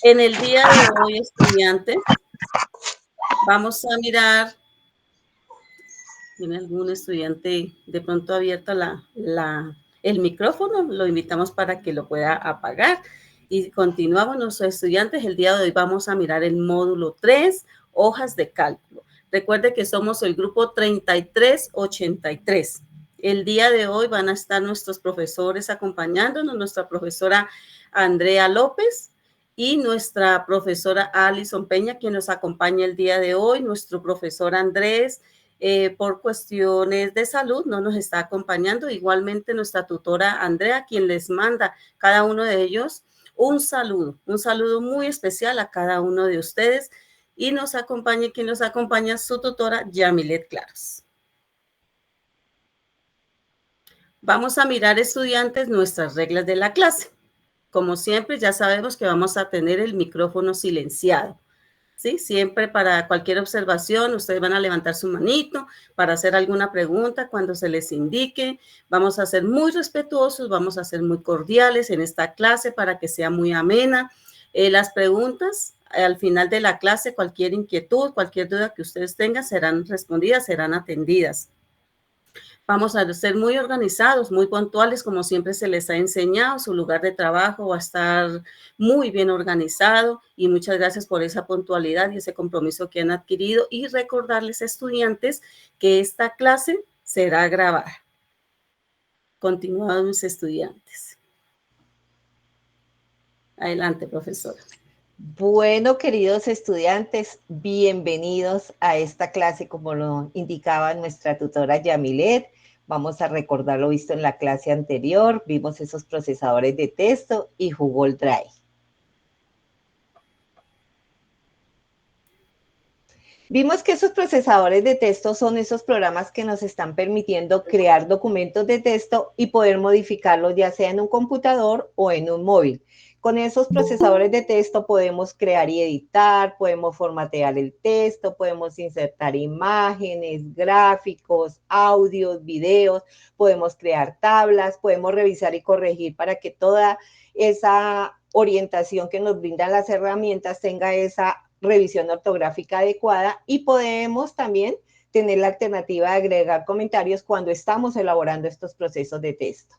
En el día de hoy, estudiantes, vamos a mirar, ¿tiene algún estudiante de pronto abierto el micrófono? Lo invitamos para que lo pueda apagar. Y continuamos, nuestros estudiantes, el día de hoy vamos a mirar el módulo 3, hojas de cálculo. Recuerde que somos el grupo 3383. El día de hoy van a estar nuestros profesores acompañándonos, nuestra profesora Andrea López y nuestra profesora Alison Peña, quien nos acompaña el día de hoy, nuestro profesor Andrés, por cuestiones de salud no nos está acompañando. Igualmente nuestra tutora Andrea, quien les manda cada uno de ellos un saludo muy especial a cada uno de ustedes. Y nos acompaña, quien nos acompaña, su tutora Yamilet Claros. Vamos a mirar, estudiantes, nuestras reglas de la clase. Como siempre, ya sabemos que vamos a tener el micrófono silenciado. ¿Sí? Siempre para cualquier observación, ustedes van a levantar su manito para hacer alguna pregunta cuando se les indique. Vamos a ser muy respetuosos, vamos a ser muy cordiales en esta clase para que sea muy amena. Las preguntas al final de la clase, cualquier inquietud, cualquier duda que ustedes tengan, serán respondidas, serán atendidas. Vamos a ser muy organizados, muy puntuales, como siempre se les ha enseñado. Su lugar de trabajo va a estar muy bien organizado y muchas gracias por esa puntualidad y ese compromiso que han adquirido. Y recordarles, estudiantes, que esta clase será grabada. Continuamos, mis estudiantes. Adelante, profesora. Bueno, queridos estudiantes, bienvenidos a esta clase, como lo indicaba nuestra tutora Yamilet. Vamos a recordar lo visto en la clase anterior. Vimos esos procesadores de texto y Google Drive. Vimos que esos procesadores de texto son esos programas que nos están permitiendo crear documentos de texto y poder modificarlos ya sea en un computador o en un móvil. Con esos procesadores de texto podemos crear y editar, podemos formatear el texto, podemos insertar imágenes, gráficos, audios, videos, podemos crear tablas, podemos revisar y corregir para que toda esa orientación que nos brindan las herramientas tenga esa revisión ortográfica adecuada, y podemos también tener la alternativa de agregar comentarios cuando estamos elaborando estos procesos de texto.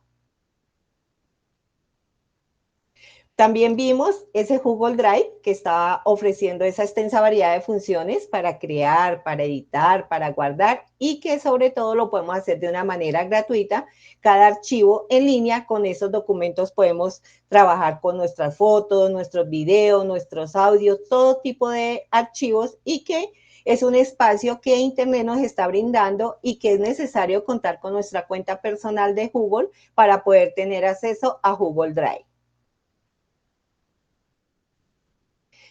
También vimos ese Google Drive que estaba ofreciendo esa extensa variedad de funciones para crear, para editar, para guardar, y que sobre todo lo podemos hacer de una manera gratuita. Cada archivo en línea, con esos documentos podemos trabajar con nuestras fotos, nuestros videos, nuestros audios, todo tipo de archivos, y que es un espacio que Internet nos está brindando y que es necesario contar con nuestra cuenta personal de Google para poder tener acceso a Google Drive.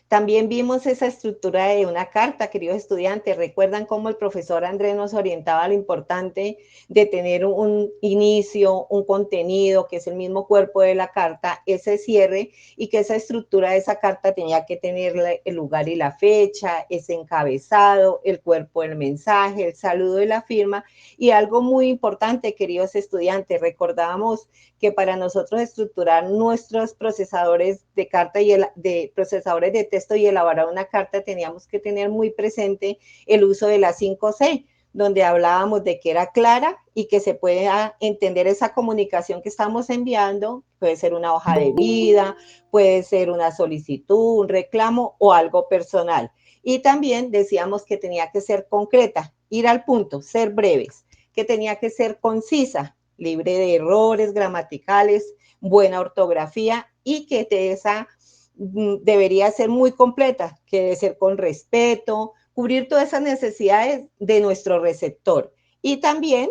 También vimos esa estructura de una carta, queridos estudiantes. ¿Recuerdan cómo el profesor Andrés nos orientaba lo importante de tener un inicio, un contenido, que es el mismo cuerpo de la carta, ese cierre, y que esa estructura de esa carta tenía que tener el lugar y la fecha, ese encabezado, el cuerpo del mensaje, el saludo de la firma? Y algo muy importante, queridos estudiantes, recordábamos que para nosotros estructurar nuestros procesadores de carta y de procesadores de texto y elaborar una carta, teníamos que tener muy presente el uso de la 5C, donde hablábamos de que era clara y que se pueda entender esa comunicación que estamos enviando. Puede ser una hoja de vida, puede ser una solicitud, un reclamo o algo personal. Y también decíamos que tenía que ser concreta, ir al punto, ser breves, que tenía que ser concisa, libre de errores gramaticales, buena ortografía, y que esa debería ser muy completa, que debe ser con respeto, cubrir todas esas necesidades de nuestro receptor. Y también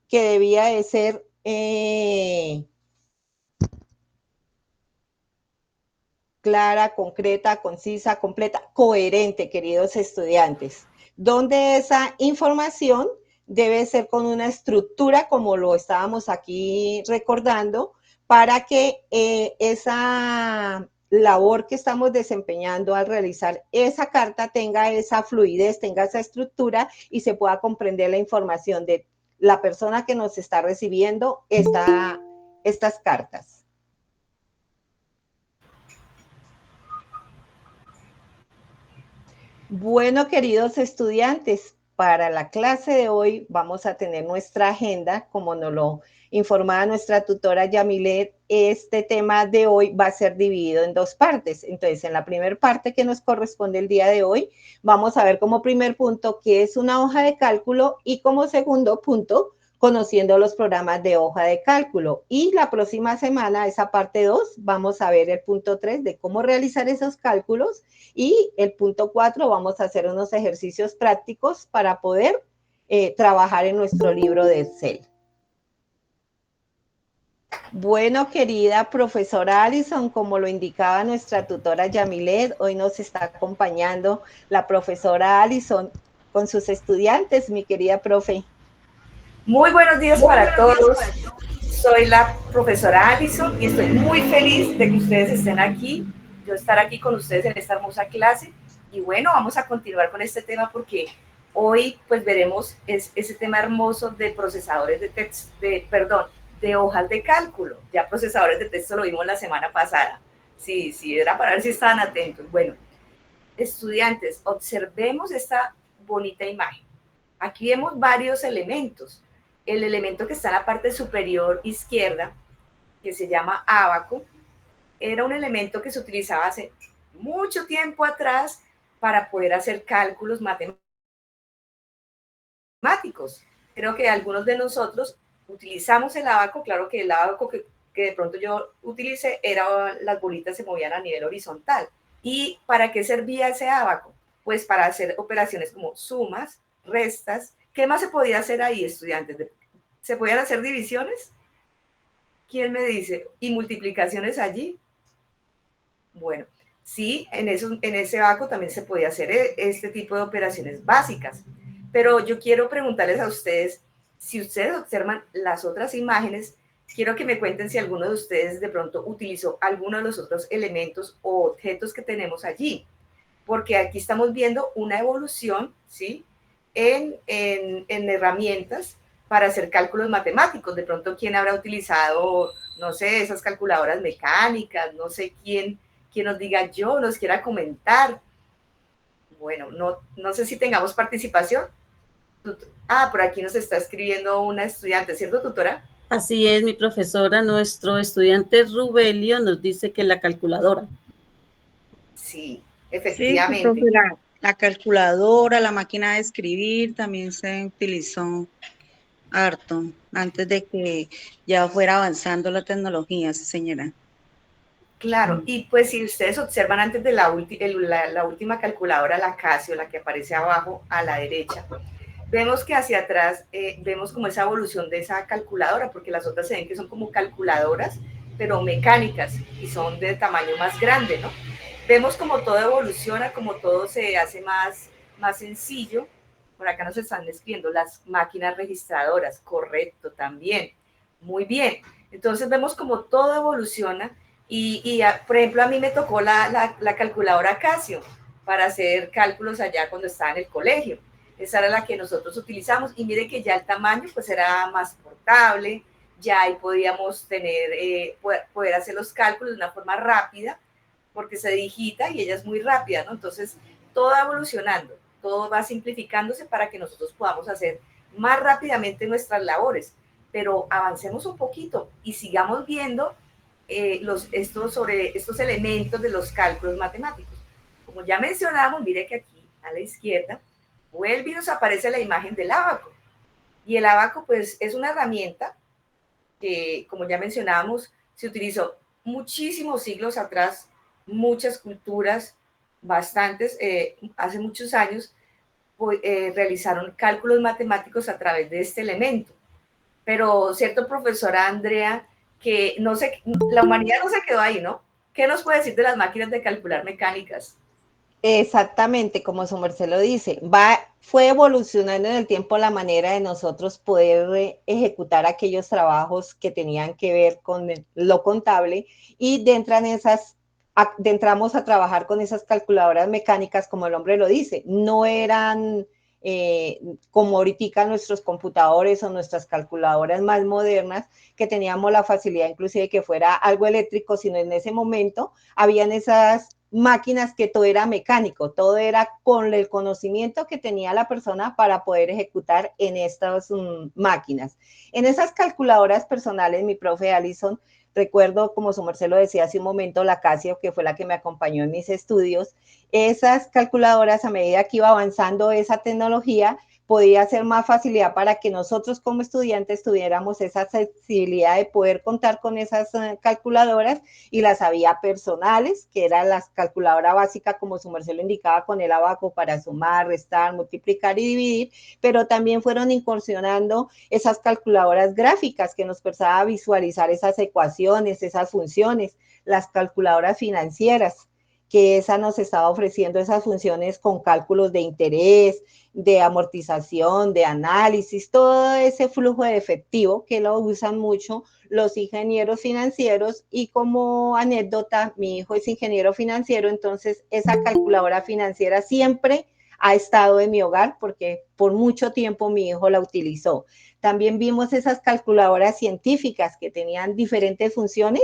que debía de ser clara, concreta, concisa, completa, coherente, queridos estudiantes, donde esa información debe ser con una estructura, como lo estábamos aquí recordando, para que esa labor que estamos desempeñando al realizar esa carta tenga esa fluidez, tenga esa estructura y se pueda comprender la información de la persona que nos está recibiendo estas cartas. Bueno, queridos estudiantes, para la clase de hoy vamos a tener nuestra agenda, como nos lo informaba nuestra tutora Yamilet. Este tema de hoy va a ser dividido en dos partes. Entonces, en la primera parte que nos corresponde el día de hoy, vamos a ver como primer punto qué es una hoja de cálculo y como segundo punto, conociendo los programas de hoja de cálculo. Y la próxima semana, esa parte 2, vamos a ver el punto 3 de cómo realizar esos cálculos, y el punto 4, vamos a hacer unos ejercicios prácticos para poder trabajar en nuestro libro de Excel. Bueno, querida profesora Alison, como lo indicaba nuestra tutora Yamilet, hoy nos está acompañando la profesora Alison con sus estudiantes, mi querida profe. Muy buenos días para todos. Soy la profesora Alison y estoy muy feliz de que ustedes estén aquí, yo estar aquí con ustedes en esta hermosa clase. Y bueno, vamos a continuar con este tema porque hoy pues veremos ese tema hermoso de procesadores de texto, de hojas de cálculo. Ya procesadores de texto lo vimos la semana pasada. Sí, era para ver si estaban atentos. Bueno, estudiantes, observemos esta bonita imagen. Aquí vemos varios elementos. El elemento que está en la parte superior izquierda, que se llama ábaco, era un elemento que se utilizaba hace mucho tiempo atrás para poder hacer cálculos matemáticos. Creo que algunos de nosotros utilizamos el ábaco. Claro que el ábaco que de pronto yo utilicé era las bolitas se movían a nivel horizontal. ¿Y para qué servía ese ábaco? Pues para hacer operaciones como sumas, restas. ¿Qué más se podía hacer ahí, estudiantes? ¿Se podían hacer divisiones? ¿Quién me dice? ¿Y multiplicaciones allí? Bueno, sí, en ese ábaco también se podía hacer este tipo de operaciones básicas. Pero yo quiero preguntarles a ustedes, si ustedes observan las otras imágenes, quiero que me cuenten si alguno de ustedes de pronto utilizó alguno de los otros elementos o objetos que tenemos allí. Porque aquí estamos viendo una evolución, ¿sí? En herramientas para hacer cálculos matemáticos. De pronto, ¿quién habrá utilizado, no sé, esas calculadoras mecánicas? No sé quién nos diga yo, nos quiera comentar. Bueno, no sé si tengamos participación. Por aquí nos está escribiendo una estudiante, ¿cierto, tutora? Así es, mi profesora, nuestro estudiante Rubelio nos dice que la calculadora. Sí, efectivamente. Sí, la calculadora, la máquina de escribir también se utilizó harto antes de que ya fuera avanzando la tecnología, sí, señora. Claro, y pues si ustedes observan antes de la última calculadora, la Casio, la que aparece abajo a la derecha, vemos que hacia atrás vemos como esa evolución de esa calculadora, porque las otras se ven que son como calculadoras, pero mecánicas, y son de tamaño más grande, ¿no? Vemos como todo evoluciona, como todo se hace más sencillo. Por acá nos están escribiendo las máquinas registradoras, correcto, también. Muy bien. Entonces vemos como todo evoluciona por ejemplo, a mí me tocó la calculadora Casio para hacer cálculos allá cuando estaba en el colegio. Esa era la que nosotros utilizamos y mire que ya el tamaño pues era más portable, ya ahí podíamos tener, poder hacer los cálculos de una forma rápida porque se digita y ella es muy rápida, ¿no? Entonces, todo va evolucionando, todo va simplificándose para que nosotros podamos hacer más rápidamente nuestras labores, pero avancemos un poquito y sigamos viendo sobre estos elementos de los cálculos matemáticos. Como ya mencionamos, mire que aquí a la izquierda vuelve y nos aparece la imagen del ábaco. Y el ábaco pues es una herramienta que, como ya mencionábamos, se utilizó muchísimos siglos atrás, muchas culturas, bastantes, hace muchos años, realizaron cálculos matemáticos a través de este elemento. Pero, cierto, profesora Andrea, que la humanidad no se quedó ahí, ¿no? ¿Qué nos puede decir de las máquinas de calcular mecánicas? Exactamente, como su merced lo dice, fue evolucionando en el tiempo la manera de nosotros poder ejecutar aquellos trabajos que tenían que ver con lo contable, y entramos a trabajar con esas calculadoras mecánicas, como el nombre lo dice. No eran como ahorita nuestros computadores o nuestras calculadoras más modernas, que teníamos la facilidad inclusive de que fuera algo eléctrico, sino en ese momento habían esas máquinas que todo era mecánico, todo era con el conocimiento que tenía la persona para poder ejecutar en estas máquinas. En esas calculadoras personales, mi profe Alison, recuerdo, como su merced lo decía hace un momento, la Casio, que fue la que me acompañó en mis estudios, esas calculadoras, a medida que iba avanzando esa tecnología, podía ser más facilidad para que nosotros como estudiantes tuviéramos esa accesibilidad de poder contar con esas calculadoras, y las había personales, que eran las calculadoras básicas, como su merced lo indicaba, con el abaco para sumar, restar, multiplicar y dividir, pero también fueron incursionando esas calculadoras gráficas que nos permitía visualizar esas ecuaciones, esas funciones, las calculadoras financieras, que esa nos estaba ofreciendo esas funciones con cálculos de interés, de amortización, de análisis, todo ese flujo de efectivo que lo usan mucho los ingenieros financieros. Y como anécdota, mi hijo es ingeniero financiero, entonces esa calculadora financiera siempre ha estado en mi hogar porque por mucho tiempo mi hijo la utilizó. También vimos esas calculadoras científicas que tenían diferentes funciones,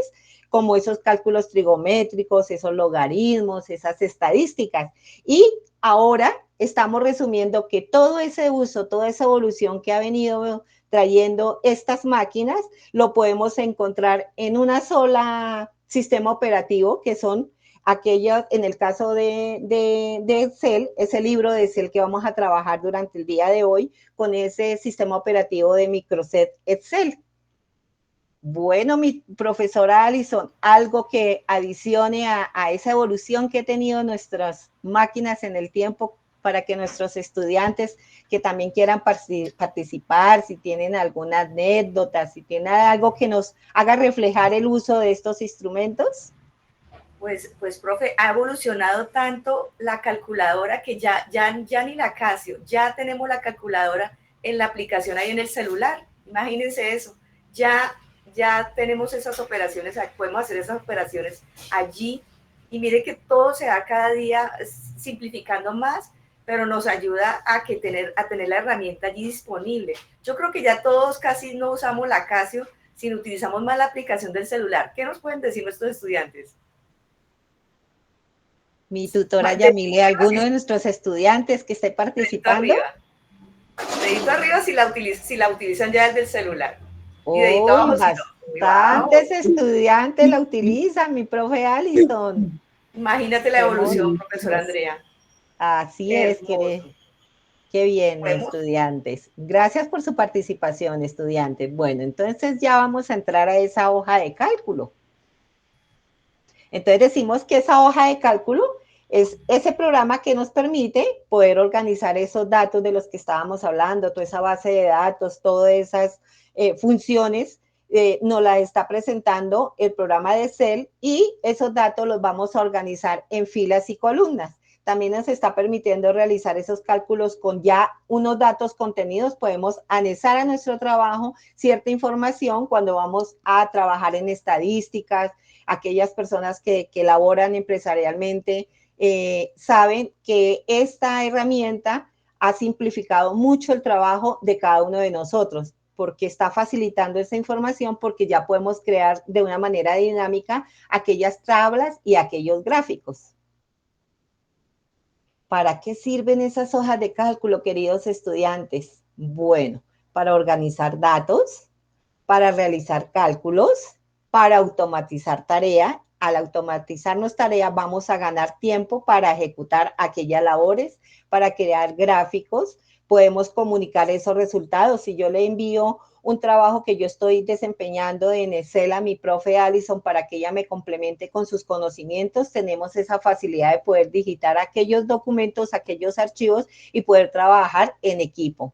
como esos cálculos trigonométricos, esos logaritmos, esas estadísticas. Y ahora estamos resumiendo que todo ese uso, toda esa evolución que ha venido trayendo estas máquinas, lo podemos encontrar en una sola sistema operativo, que son aquellas, en el caso de Excel, ese libro de Excel que vamos a trabajar durante el día de hoy, con ese sistema operativo de Microsoft Excel. Bueno, mi profesora Alison, algo que adicione a esa evolución que ha tenido nuestras máquinas en el tiempo, para que nuestros estudiantes que también quieran participar, si tienen alguna anécdota, si tienen algo que nos haga reflejar el uso de estos instrumentos. Pues, profe, ha evolucionado tanto la calculadora que ya ni la Casio, ya tenemos la calculadora en la aplicación ahí en el celular. Imagínense eso. Ya tenemos esas operaciones, podemos hacer esas operaciones allí, y mire que todo se va cada día simplificando más, pero nos ayuda a tener la herramienta allí disponible. Yo creo que ya todos casi no usamos la Casio, sino utilizamos más la aplicación del celular. ¿Qué nos pueden decir nuestros estudiantes? Mi tutora Yamile, ¿alguno de nuestros estudiantes que esté participando? Dedito arriba si la utilizan ya desde el celular. Oh, bastantes estudiantes la utilizan, mi profe Alison. Imagínate la evolución, profesora Andrea. Así es, qué bien, estudiantes. Gracias por su participación, estudiantes. Bueno, entonces ya vamos a entrar a esa hoja de cálculo. Entonces decimos que esa hoja de cálculo es ese programa que nos permite poder organizar esos datos de los que estábamos hablando, toda esa base de datos, todas esas funciones, nos la está presentando el programa de Excel, y esos datos los vamos a organizar en filas y columnas. También nos está permitiendo realizar esos cálculos con ya unos datos contenidos. Podemos anexar a nuestro trabajo cierta información cuando vamos a trabajar en estadísticas. Aquellas personas que laboran empresarialmente saben que esta herramienta ha simplificado mucho el trabajo de cada uno de nosotros, porque está facilitando esa información, porque ya podemos crear de una manera dinámica aquellas tablas y aquellos gráficos. ¿Para qué sirven esas hojas de cálculo, queridos estudiantes? Bueno, para organizar datos, para realizar cálculos, para automatizar tareas. Al automatizarnos tareas vamos a ganar tiempo para ejecutar aquellas labores, para crear gráficos. Podemos comunicar esos resultados. Si yo le envío un trabajo que yo estoy desempeñando en Excel a mi profe Alison para que ella me complemente con sus conocimientos, tenemos esa facilidad de poder digitar aquellos documentos, aquellos archivos, y poder trabajar en equipo.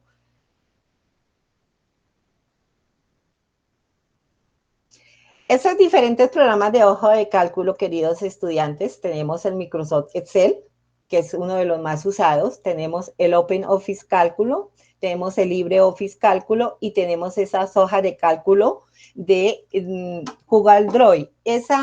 Esos diferentes programas de hoja de cálculo, queridos estudiantes, tenemos el Microsoft Excel, que es uno de los más usados, tenemos el Open Office Cálculo, tenemos el LibreOffice Cálculo, y tenemos esas hojas de cálculo de Google Drive. Ese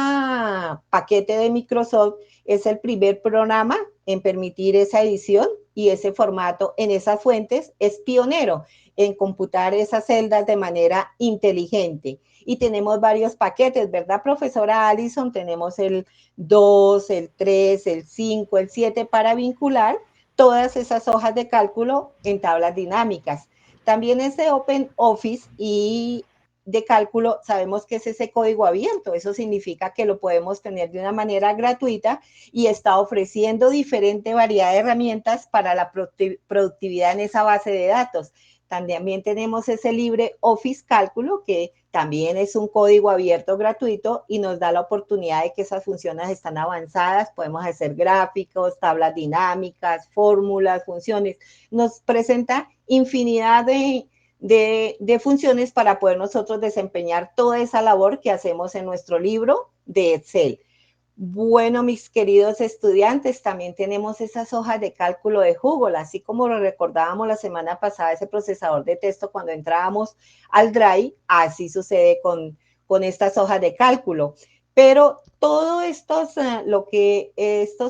paquete de Microsoft es el primer programa en permitir esa edición y ese formato en esas fuentes. Es pionero en computar esas celdas de manera inteligente. y tenemos varios paquetes, ¿verdad, profesora Allison? Tenemos el 2, el 3, el 5, el 7 para vincular todas esas hojas de cálculo en tablas dinámicas. También ese Open Office y de cálculo, sabemos que es ese código abierto, eso significa que lo podemos tener de una manera gratuita y está ofreciendo diferente variedad de herramientas para la productividad en esa base de datos. También tenemos ese LibreOffice Cálculo, que también es un código abierto gratuito y nos da la oportunidad de que esas funciones están avanzadas. Podemos hacer gráficos, tablas dinámicas, fórmulas, funciones. Nos presenta infinidad de funciones para poder nosotros desempeñar toda esa labor que hacemos en nuestro libro de Excel. Bueno, mis queridos estudiantes, también tenemos esas hojas de cálculo de Google, así como lo recordábamos la semana pasada, ese procesador de texto cuando entrábamos al Drive, así sucede con estas hojas de cálculo. Pero todos estos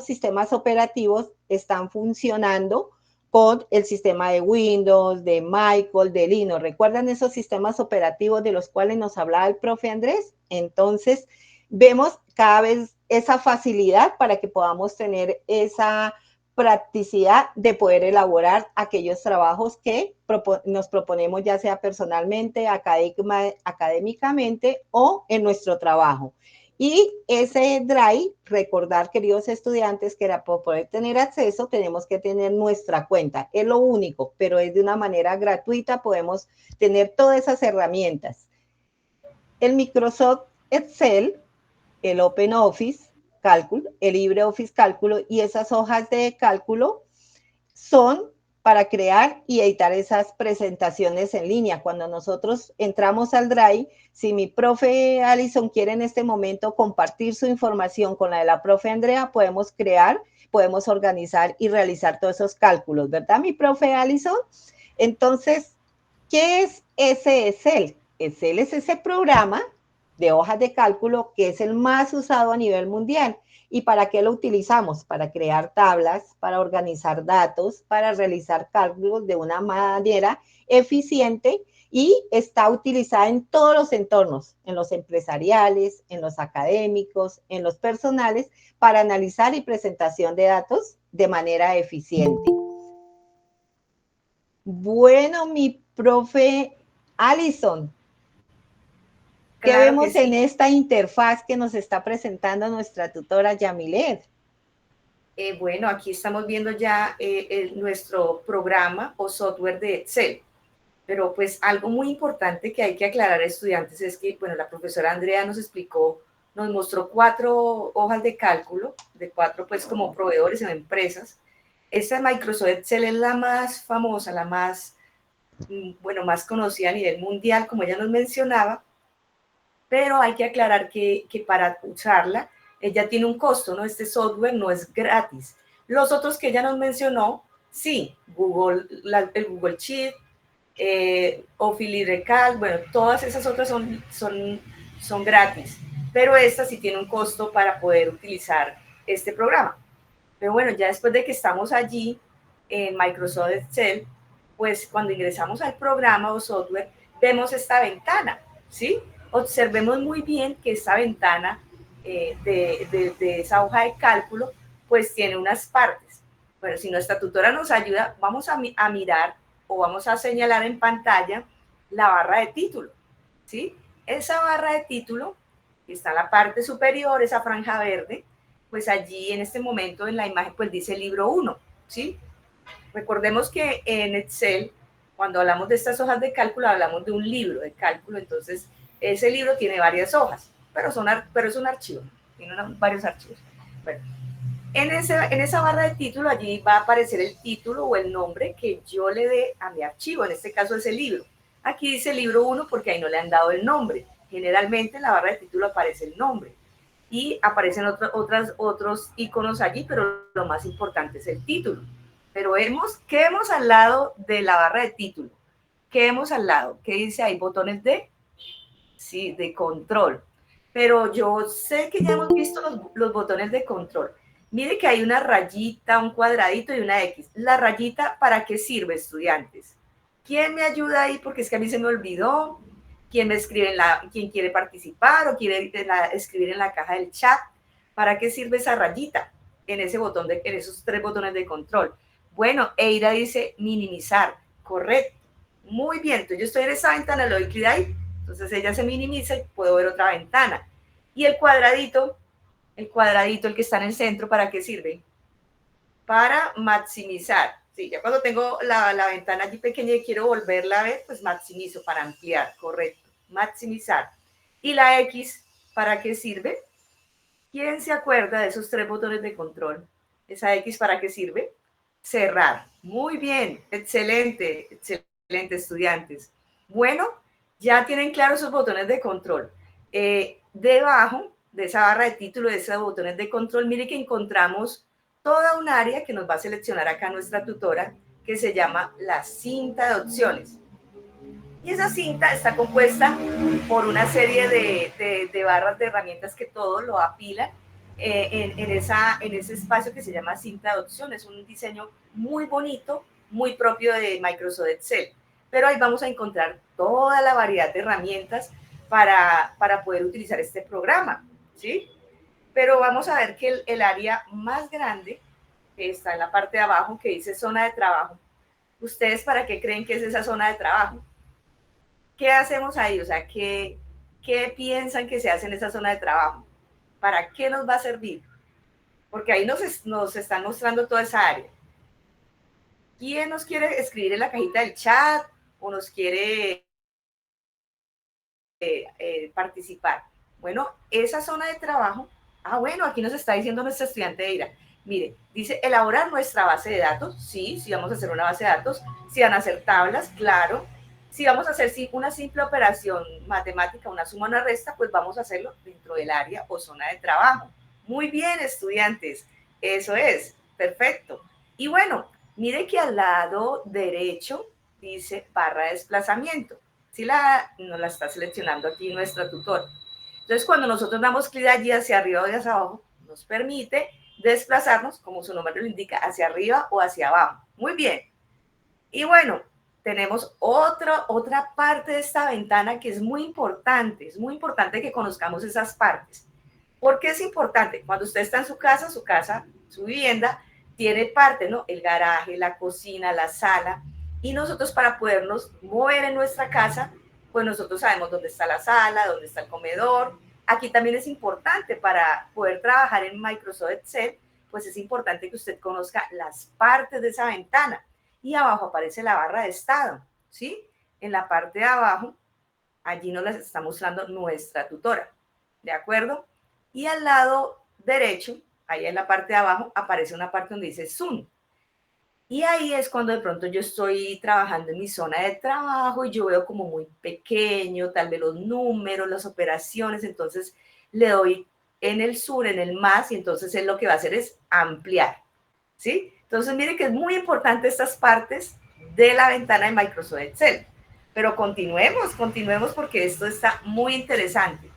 sistemas operativos están funcionando con el sistema de Windows, de Michael, de Linux. ¿Recuerdan esos sistemas operativos de los cuales nos hablaba el profe Andrés? Entonces, vemos cada vez esa facilidad para que podamos tener esa practicidad de poder elaborar aquellos trabajos que nos proponemos, ya sea personalmente, académicamente o en nuestro trabajo. Y ese Drive, recordar, queridos estudiantes, que para poder tener acceso tenemos que tener nuestra cuenta. Es lo único, pero es de una manera gratuita, podemos tener todas esas herramientas. El Microsoft Excel, el Open Office Cálculo, el LibreOffice Cálculo y esas hojas de cálculo son para crear y editar esas presentaciones en línea. Cuando nosotros entramos al Drive, si mi profe Allison quiere en este momento compartir su información con la de la profe Andrea, podemos crear, podemos organizar y realizar todos esos cálculos, ¿verdad, mi profe Allison? Entonces, ¿qué es ese Excel? Excel es ese programa de hojas de cálculo que es el más usado a nivel mundial. ¿Y para qué lo utilizamos? Para crear tablas, para organizar datos, para realizar cálculos de una manera eficiente y está utilizada en todos los entornos, en los empresariales, en los académicos, en los personales, para analizar y presentación de datos de manera eficiente. Bueno, mi profe Allison, ¿qué Claro vemos que sí. en esta interfaz que nos está presentando nuestra tutora Yamilet? Bueno, aquí estamos viendo ya nuestro programa o software de Excel. Pero pues algo muy importante que hay que aclarar a estudiantes es que, bueno, la profesora Andrea nos explicó, nos mostró 4 hojas de cálculo, de 4 pues como proveedores en empresas. Esta Microsoft Excel es la más famosa, la más, bueno, más conocida a nivel mundial, como ella nos mencionaba, pero hay que aclarar que para usarla, ella tiene un costo, ¿no? Este software no es gratis. Los otros que ella nos mencionó, sí, Google, el Google Sheet, Office Recal, bueno, todas esas otras son gratis, pero esta sí tiene un costo para poder utilizar este programa. Pero bueno, ya después de que estamos allí en Microsoft Excel, pues cuando ingresamos al programa o software, vemos esta ventana, ¿sí? Observemos muy bien que esta ventana de esa hoja de cálculo, pues tiene unas partes. Bueno, si nuestra tutora nos ayuda, vamos a mirar o vamos a señalar en pantalla la barra de título, ¿sí? Esa barra de título, que está en la parte superior, esa franja verde, pues allí en este momento en la imagen pues dice libro 1, ¿sí? Recordemos que en Excel, cuando hablamos de estas hojas de cálculo, hablamos de un libro de cálculo, entonces ese libro tiene varias hojas, pero es un archivo, tiene varios archivos. Bueno, en esa barra de título, allí va a aparecer el título o el nombre que yo le dé a mi archivo, en este caso es el libro. Aquí dice libro 1 porque ahí no le han dado el nombre. Generalmente en la barra de título aparece el nombre y aparecen otros iconos allí, pero lo más importante es el título. Pero ¿qué vemos al lado de la barra de título? ¿Qué vemos al lado? ¿Qué dice ahí? Botones de control. Pero yo sé que ya hemos visto los botones de control. Mire que hay una rayita, un cuadradito y una X. La rayita, ¿para qué sirve, estudiantes? ¿Quién me ayuda ahí? Porque es que a mí se me olvidó. quién me escribe quién quiere participar o quiere escribir en la caja del chat. ¿Para qué sirve esa rayita en ese botón en esos 3 botones de control? Bueno, Eira dice minimizar, correcto. Muy bien, entonces yo estoy en esa ventana, le doy clic ahí, entonces ella se minimiza y puedo ver otra ventana. Y el cuadradito, el que está en el centro, ¿para qué sirve? Para maximizar. Sí, ya cuando tengo la ventana allí pequeña y quiero volverla a ver, pues maximizo para ampliar, correcto. Maximizar. ¿Y la X para qué sirve? ¿Quién se acuerda de esos 3 botones de control? ¿Esa X para qué sirve? Cerrar. Muy bien, excelente, excelente, estudiantes. Bueno, ya tienen claros esos botones de control. Debajo de esa barra de título, de esos botones de control, mire que encontramos toda un área que nos va a seleccionar acá nuestra tutora, que se llama la cinta de opciones. Y esa cinta está compuesta por una serie de barras de herramientas que todo lo apilan en ese espacio que se llama cinta de opciones. Es un diseño muy bonito, muy propio de Microsoft Excel. Pero ahí vamos a encontrar toda la variedad de herramientas para poder utilizar este programa, ¿sí? Pero vamos a ver que el área más grande, que está en la parte de abajo, que dice zona de trabajo, ¿ustedes para qué creen que es esa zona de trabajo? ¿Qué hacemos ahí? O sea, ¿qué piensan que se hace en esa zona de trabajo? ¿Para qué nos va a servir? Porque ahí nos están mostrando toda esa área. ¿Quién nos quiere escribir en la cajita del chat o nos quiere participar? Bueno, esa zona de trabajo, bueno, aquí nos está diciendo nuestra estudiante Eira. Mire, dice elaborar nuestra base de datos. Sí, vamos a hacer una base de datos. Si van a hacer tablas, claro. Si vamos a hacer una simple operación matemática, una suma, una resta, pues vamos a hacerlo dentro del área o zona de trabajo. Muy bien, estudiantes. Eso es, perfecto. Y bueno, mire que al lado derecho dice barra de desplazamiento. Si nos la está seleccionando aquí nuestra tutora. Entonces, cuando nosotros damos clic allí hacia arriba o hacia abajo, nos permite desplazarnos, como su nombre lo indica, hacia arriba o hacia abajo. Muy bien. Y bueno, tenemos otra parte de esta ventana que es muy importante que conozcamos esas partes. ¿Por qué es importante? Cuando usted está en su casa, su vivienda, tiene parte, ¿no? El garaje, la cocina, la sala, y nosotros para podernos mover en nuestra casa, pues nosotros sabemos dónde está la sala, dónde está el comedor. Aquí también es importante para poder trabajar en Microsoft Excel, pues es importante que usted conozca las partes de esa ventana. Y abajo aparece la barra de estado, ¿sí? En la parte de abajo, allí nos las está mostrando nuestra tutora, ¿de acuerdo? Y al lado derecho, ahí en la parte de abajo, aparece una parte donde dice Zoom. Y ahí es cuando de pronto yo estoy trabajando en mi zona de trabajo y yo veo como muy pequeño, tal vez los números, las operaciones, entonces le doy en el sur, en el más, y entonces él lo que va a hacer es ampliar, ¿sí? Entonces, mire que es muy importante estas partes de la ventana de Microsoft Excel. Pero continuemos porque esto está muy interesante.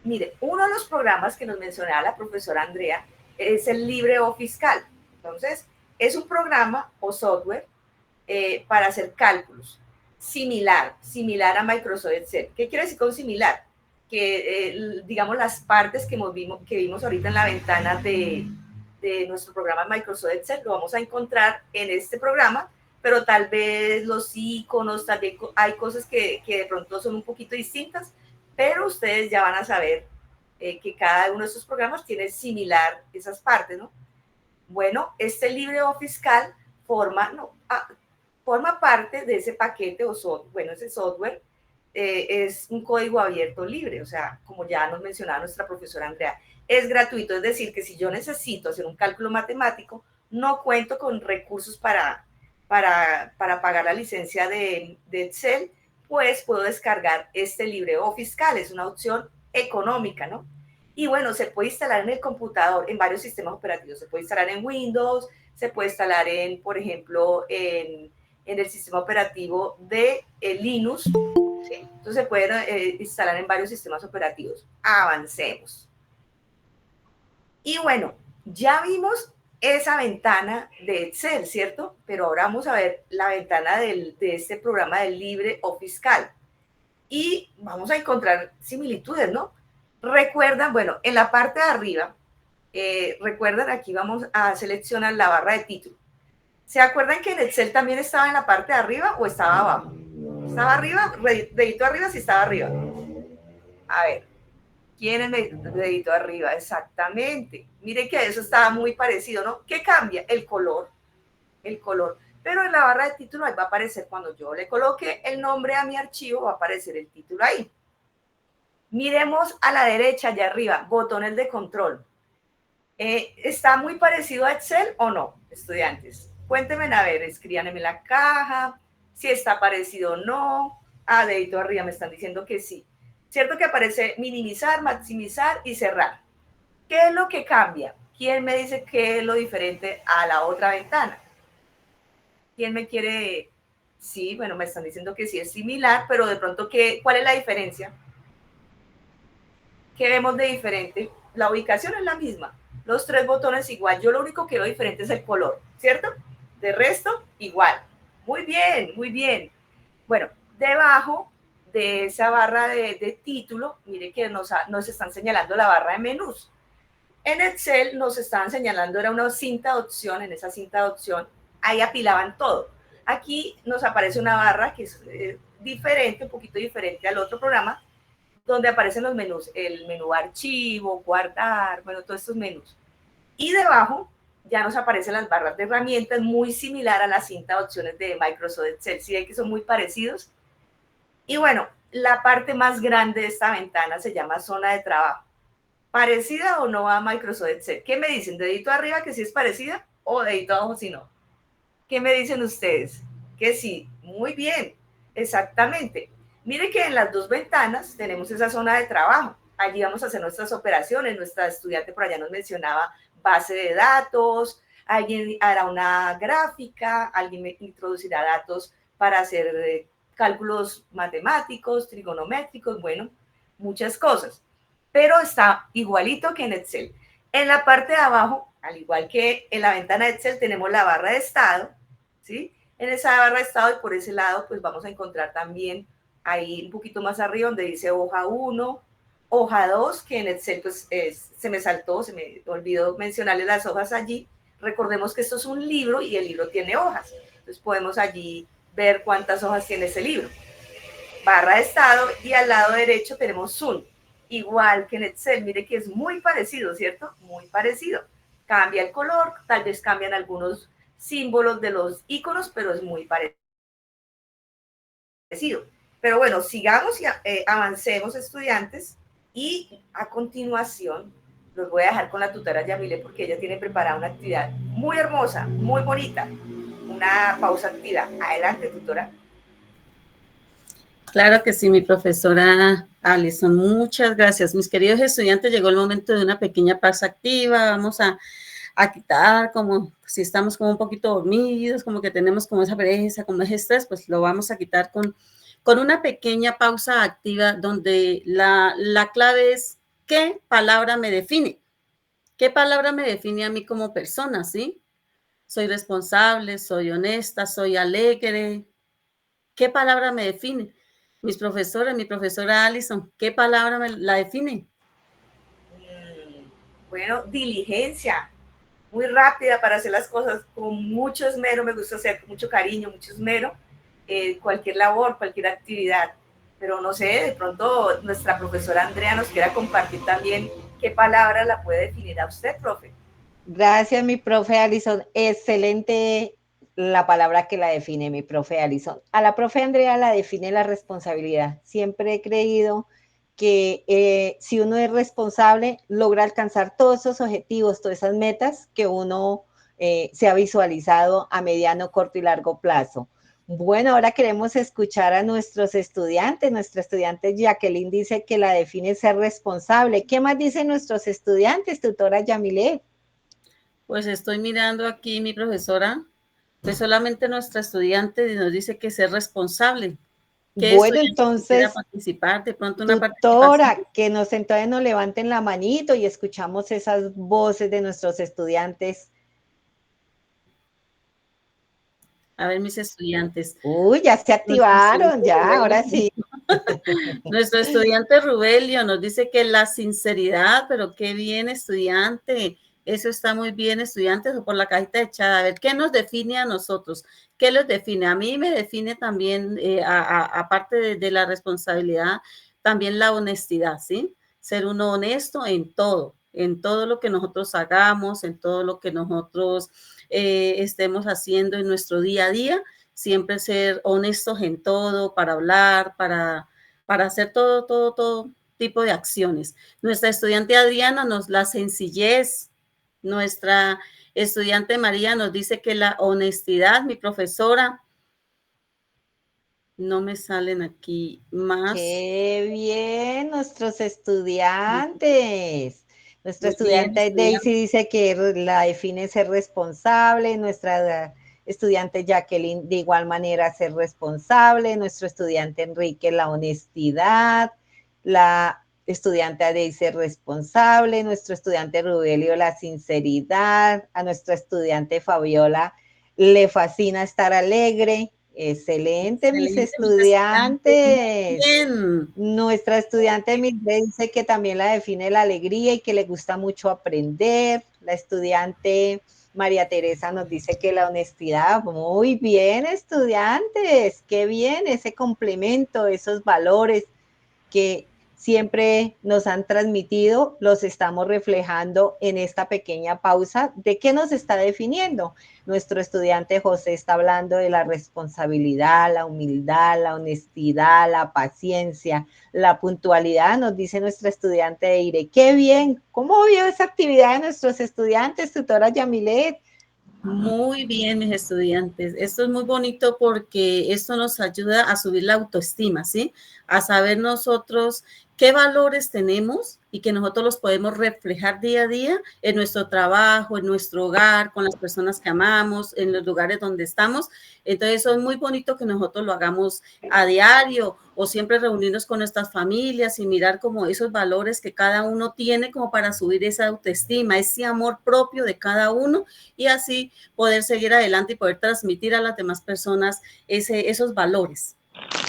Mire, uno de los programas que nos mencionaba la profesora Andrea es el LibreOffice Calc. Entonces, es un programa o software para hacer cálculos similar a Microsoft Excel. ¿Qué quiere decir con similar? Que, digamos, las partes que vimos ahorita en la ventana de nuestro programa Microsoft Excel, lo vamos a encontrar en este programa, pero tal vez los iconos, tal vez hay cosas que de pronto son un poquito distintas, pero ustedes ya van a saber que cada uno de estos programas tiene similar esas partes, ¿no? Bueno, este LibreOffice Calc forma parte de ese paquete o software, bueno, ese software es un código abierto libre, o sea, como ya nos mencionaba nuestra profesora Andrea, es gratuito, es decir, que si yo necesito hacer un cálculo matemático, no cuento con recursos para pagar la licencia de Excel, pues puedo descargar este LibreOffice Calc, es una opción económica, ¿no? Y bueno, se puede instalar en el computador, en varios sistemas operativos, se puede instalar en Windows, se puede instalar por ejemplo, en el sistema operativo de Linux, ¿sí? Entonces se puede instalar en varios sistemas operativos. Avancemos. Y bueno, ya vimos esa ventana de Excel, ¿cierto? Pero ahora vamos a ver la ventana de este programa del LibreOffice Calc. y vamos a encontrar similitudes, ¿no? Recuerdan, bueno, en la parte de arriba, recuerdan, aquí vamos a seleccionar la barra de título. ¿Se acuerdan que en Excel también estaba en la parte de arriba o estaba abajo? ¿Estaba arriba? Dedito arriba, sí estaba arriba. A ver, ¿quién es el dedito arriba? Exactamente. Mire que eso estaba muy parecido, ¿no? ¿Qué cambia? El color. El color. Pero en la barra de título ahí va a aparecer, cuando yo le coloque el nombre a mi archivo, va a aparecer el título ahí. Miremos a la derecha, allá arriba, botones de control. ¿Está muy parecido a Excel o no, estudiantes? Cuéntenme, a ver, escríbanme en la caja, si está parecido o no. Ah, dedito arriba, me están diciendo que sí. ¿Cierto que aparece minimizar, maximizar y cerrar? ¿Qué es lo que cambia? ¿Quién me dice qué es lo diferente a la otra ventana? ¿Quién me quiere? Sí, bueno, me están diciendo que sí es similar, pero de pronto, ¿cuál es la diferencia? ¿Qué vemos de diferente? La ubicación es la misma, los tres botones igual, yo lo único que veo diferente es el color, ¿cierto? De resto, igual. Muy bien, muy bien. Bueno, debajo de esa barra de título, mire que nos están señalando la barra de menús. En Excel nos estaban señalando, era una cinta de opción, en esa cinta de opción, ahí apilaban todo. Aquí nos aparece una barra que es diferente, un poquito diferente al otro programa, donde aparecen los menús, el menú archivo, guardar, bueno, todos estos menús. Y debajo ya nos aparecen las barras de herramientas, muy similar a la cinta de opciones de Microsoft Excel. ¿Sí ven que son muy parecidos? Y bueno, la parte más grande de esta ventana se llama zona de trabajo. ¿Parecida o no a Microsoft Excel? ¿Qué me dicen? ¿Dedito arriba que sí es parecida o dedito abajo si no? ¿Qué me dicen ustedes? Que sí, muy bien, exactamente. Mire que en las dos ventanas tenemos esa zona de trabajo. Allí vamos a hacer nuestras operaciones. Nuestra estudiante por allá nos mencionaba base de datos, alguien hará una gráfica, alguien introducirá datos para hacer cálculos matemáticos, trigonométricos, bueno, muchas cosas. Pero está igualito que en Excel. En la parte de abajo, al igual que en la ventana de Excel, tenemos la barra de estado, ¿sí? En esa barra de estado y por ese lado, pues vamos a encontrar también ahí un poquito más arriba donde dice hoja 1, hoja 2, que en Excel pues se me saltó, se me olvidó mencionarle las hojas allí. Recordemos que esto es un libro y el libro tiene hojas. Entonces podemos allí ver cuántas hojas tiene ese libro. Barra de estado y al lado derecho tenemos Zoom. Igual que en Excel, mire que es muy parecido, ¿cierto? Muy parecido. Cambia el color, tal vez cambian algunos símbolos de los iconos, pero es muy parecido. Pero bueno, sigamos y avancemos, estudiantes, y a continuación los voy a dejar con la tutora Yamile porque ella tiene preparada una actividad muy hermosa, muy bonita, una pausa activa. Adelante, tutora. Claro que sí, mi profesora Alison, muchas gracias. Mis queridos estudiantes, llegó el momento de una pequeña pausa activa. Vamos a quitar, como si estamos como un poquito dormidos, como que tenemos como esa pereza, como ese estrés, pues lo vamos a quitar con una pequeña pausa activa donde la clave es ¿qué palabra me define? ¿Qué palabra me define a mí como persona, sí? Soy responsable, soy honesta, soy alegre. ¿Qué palabra me define? Mis profesores, mi profesora Alison, ¿qué palabra me la define? Bueno, diligencia, muy rápida para hacer las cosas con mucho esmero, me gusta hacer con mucho cariño, mucho esmero, cualquier labor, cualquier actividad. Pero no sé, de pronto nuestra profesora Andrea nos quiera compartir también qué palabra la puede definir a usted, profe. Gracias, mi profe Alison. Excelente la palabra que la define, mi profe Alison. A la profe Andrea la define la responsabilidad. Siempre he creído que si uno es responsable, logra alcanzar todos esos objetivos, todas esas metas que uno se ha visualizado a mediano, corto y largo plazo. Bueno, ahora queremos escuchar a nuestros estudiantes. Nuestra estudiante Jacqueline dice que la define ser responsable. ¿Qué más dicen nuestros estudiantes, tutora Yamilet? Pues estoy mirando aquí, mi profesora, pues solamente nuestra estudiante nos dice que ser responsable. ¿Qué Bueno, estudiante quisiera entonces, participar? De pronto una participación. tutora, que entonces nos levanten la manito y escuchamos esas voces de nuestros estudiantes. A ver, mis estudiantes. Uy, ya se activaron, ya, ahora sí. Nuestro estudiante Rubelio nos dice que la sinceridad, pero qué bien, estudiante. Eso está muy bien, estudiantes, o por la cajita de chat. A ver, ¿qué nos define a nosotros? ¿Qué los define? A mí me define también, aparte de la responsabilidad, también la honestidad, ¿sí? Ser uno honesto en todo lo que nosotros hagamos, en todo lo que nosotros estemos haciendo en nuestro día a día, siempre ser honestos en todo, para hablar, para hacer todo tipo de acciones. Nuestra estudiante Adriana nos la sencillez, nuestra estudiante María nos dice que la honestidad, mi profesora, no me salen aquí más. Qué bien, nuestros estudiantes. Nuestra Muy bien, estudiante Daisy dice que la define ser responsable, nuestra estudiante Jacqueline de igual manera ser responsable, nuestro estudiante Enrique la honestidad, la estudiante Daisy responsable, nuestro estudiante Rubelio la sinceridad, a nuestra estudiante Fabiola le fascina estar alegre. Excelente, mis estudiantes. Bien. Nuestra estudiante Mildred dice que también la define la alegría y que le gusta mucho aprender. La estudiante María Teresa nos dice que la honestidad. Muy bien, estudiantes. Qué bien ese complemento, esos valores que siempre nos han transmitido, los estamos reflejando en esta pequeña pausa. ¿De qué nos está definiendo? Nuestro estudiante José está hablando de la responsabilidad, la humildad, la honestidad, la paciencia, la puntualidad. Nos dice nuestra estudiante Eire. ¡Qué bien! ¿Cómo vio esa actividad de nuestros estudiantes, tutora Yamilet? Muy bien, mis estudiantes. Esto es muy bonito porque esto nos ayuda a subir la autoestima, ¿sí? A saber nosotros qué valores tenemos y que nosotros los podemos reflejar día a día en nuestro trabajo, en nuestro hogar, con las personas que amamos, en los lugares donde estamos. Entonces, eso es muy bonito que nosotros lo hagamos a diario o siempre reunirnos con nuestras familias y mirar como esos valores que cada uno tiene como para subir esa autoestima, ese amor propio de cada uno y así poder seguir adelante y poder transmitir a las demás personas esos valores.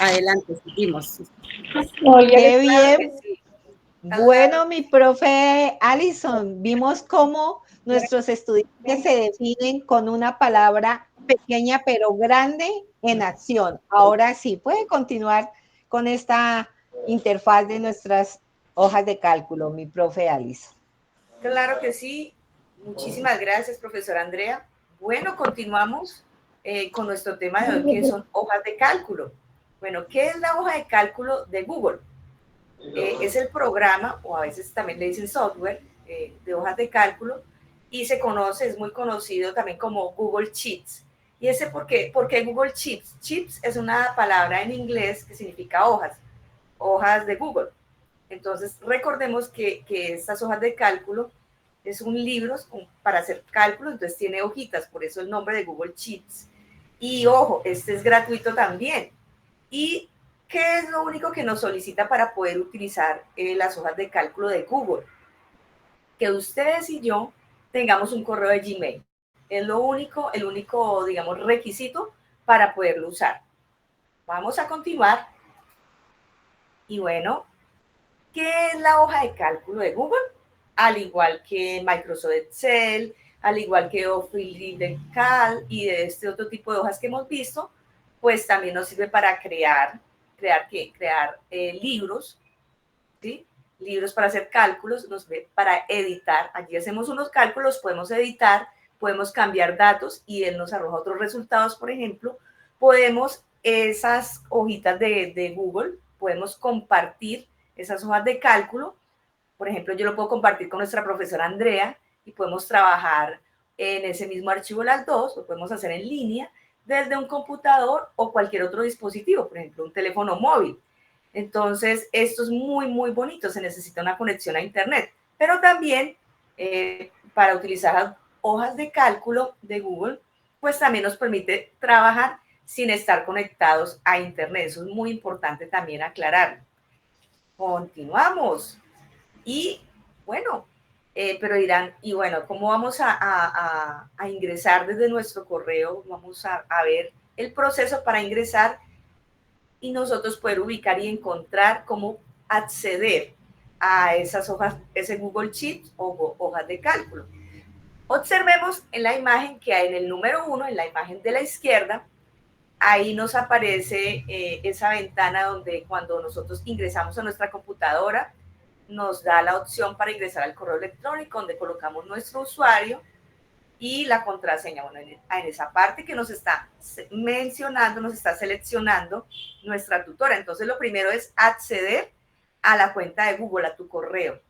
Adelante, seguimos. Qué bien. Bueno, mi profe Alison, vimos cómo nuestros estudiantes se definen con una palabra pequeña pero grande en acción. Ahora sí, puede continuar con esta interfaz de nuestras hojas de cálculo, mi profe Alison. Claro que sí. Muchísimas gracias, profesora Andrea. Bueno, continuamos con nuestro tema de hoy, que son hojas de cálculo. Bueno, ¿qué es la hoja de cálculo de Google? Es el programa, o a veces también le dicen software, de hojas de cálculo, y se conoce, es muy conocido también como Google Sheets. ¿Y ese por qué? Porque Google Sheets. Sheets es una palabra en inglés que significa hojas, hojas de Google. Entonces, recordemos que estas hojas de cálculo es un libro para hacer cálculos, entonces tiene hojitas, por eso el nombre de Google Sheets. Y ojo, este es gratuito también. ¿Y qué es lo único que nos solicita para poder utilizar las hojas de cálculo de Google? Que ustedes y yo tengamos un correo de Gmail. Es lo único, el único, digamos, requisito para poderlo usar. Vamos a continuar. Y bueno, ¿qué es la hoja de cálculo de Google? Al igual que Microsoft Excel, al igual que Office Cal y de este otro tipo de hojas que hemos visto, pues también nos sirve para crear libros, ¿sí? Libros para hacer cálculos, nos sirve para editar. Allí hacemos unos cálculos, podemos editar, podemos cambiar datos y él nos arroja otros resultados, por ejemplo. Podemos esas hojitas de Google, podemos compartir esas hojas de cálculo. Por ejemplo, yo lo puedo compartir con nuestra profesora Andrea y podemos trabajar en ese mismo archivo las dos, lo podemos hacer en línea desde un computador o cualquier otro dispositivo, por ejemplo, un teléfono móvil. Entonces, esto es muy, muy bonito, se necesita una conexión a Internet, pero también para utilizar hojas de cálculo de Google, pues también nos permite trabajar sin estar conectados a Internet. Eso es muy importante también aclararlo. Continuamos. Y bueno, pero dirán, y bueno, ¿cómo vamos a ingresar desde nuestro correo? Vamos a ver el proceso para ingresar y nosotros poder ubicar y encontrar cómo acceder a esas hojas, ese Google Sheet o hojas de cálculo. Observemos en la imagen que en el número 1, en la imagen de la izquierda, ahí nos aparece esa ventana donde cuando nosotros ingresamos a nuestra computadora, nos da la opción para ingresar al correo electrónico, donde colocamos nuestro usuario y la contraseña. Bueno, en esa parte que nos está mencionando, nos está seleccionando nuestra tutora. Entonces, lo primero es acceder a la cuenta de Google, a tu correo.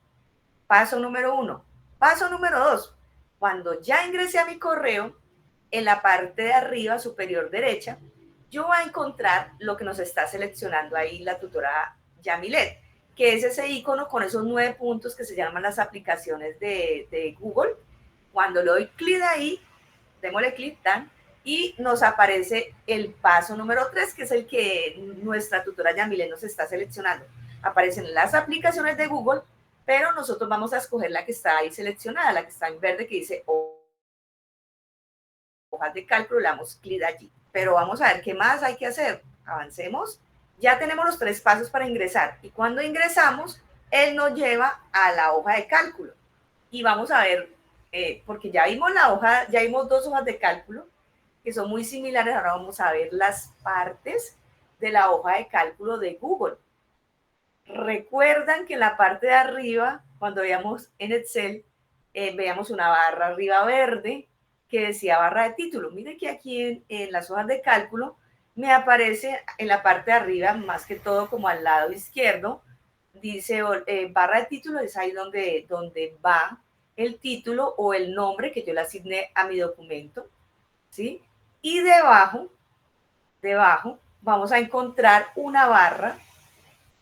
Paso número 1. Paso número 2. Cuando ya ingresé a mi correo, en la parte de arriba, superior derecha, yo voy a encontrar lo que nos está seleccionando ahí la tutora Yamilet, que es ese icono con esos 9 puntos que se llaman las aplicaciones de Google. Cuando le doy clic ahí, démosle clic, dan, y nos aparece el paso número 3, que es el que nuestra tutora Yamilet nos está seleccionando. Aparecen las aplicaciones de Google, pero nosotros vamos a escoger la que está ahí seleccionada, la que está en verde, que dice hojas de cálculo, le damos clic allí. Pero vamos a ver qué más hay que hacer. Avancemos. Ya tenemos los 3 pasos para ingresar. Y cuando ingresamos, él nos lleva a la hoja de cálculo. Y vamos a ver, porque ya vimos la hoja, ya vimos 2 hojas de cálculo que son muy similares. Ahora vamos a ver las partes de la hoja de cálculo de Google. Recuerdan que en la parte de arriba, cuando veíamos en Excel, veíamos una barra arriba verde que decía barra de título. Mire que aquí en las hojas de cálculo me aparece en la parte de arriba, más que todo como al lado izquierdo, dice barra de título, es ahí donde va el título o el nombre que yo le asigné a mi documento, ¿sí? Y debajo vamos a encontrar una barra,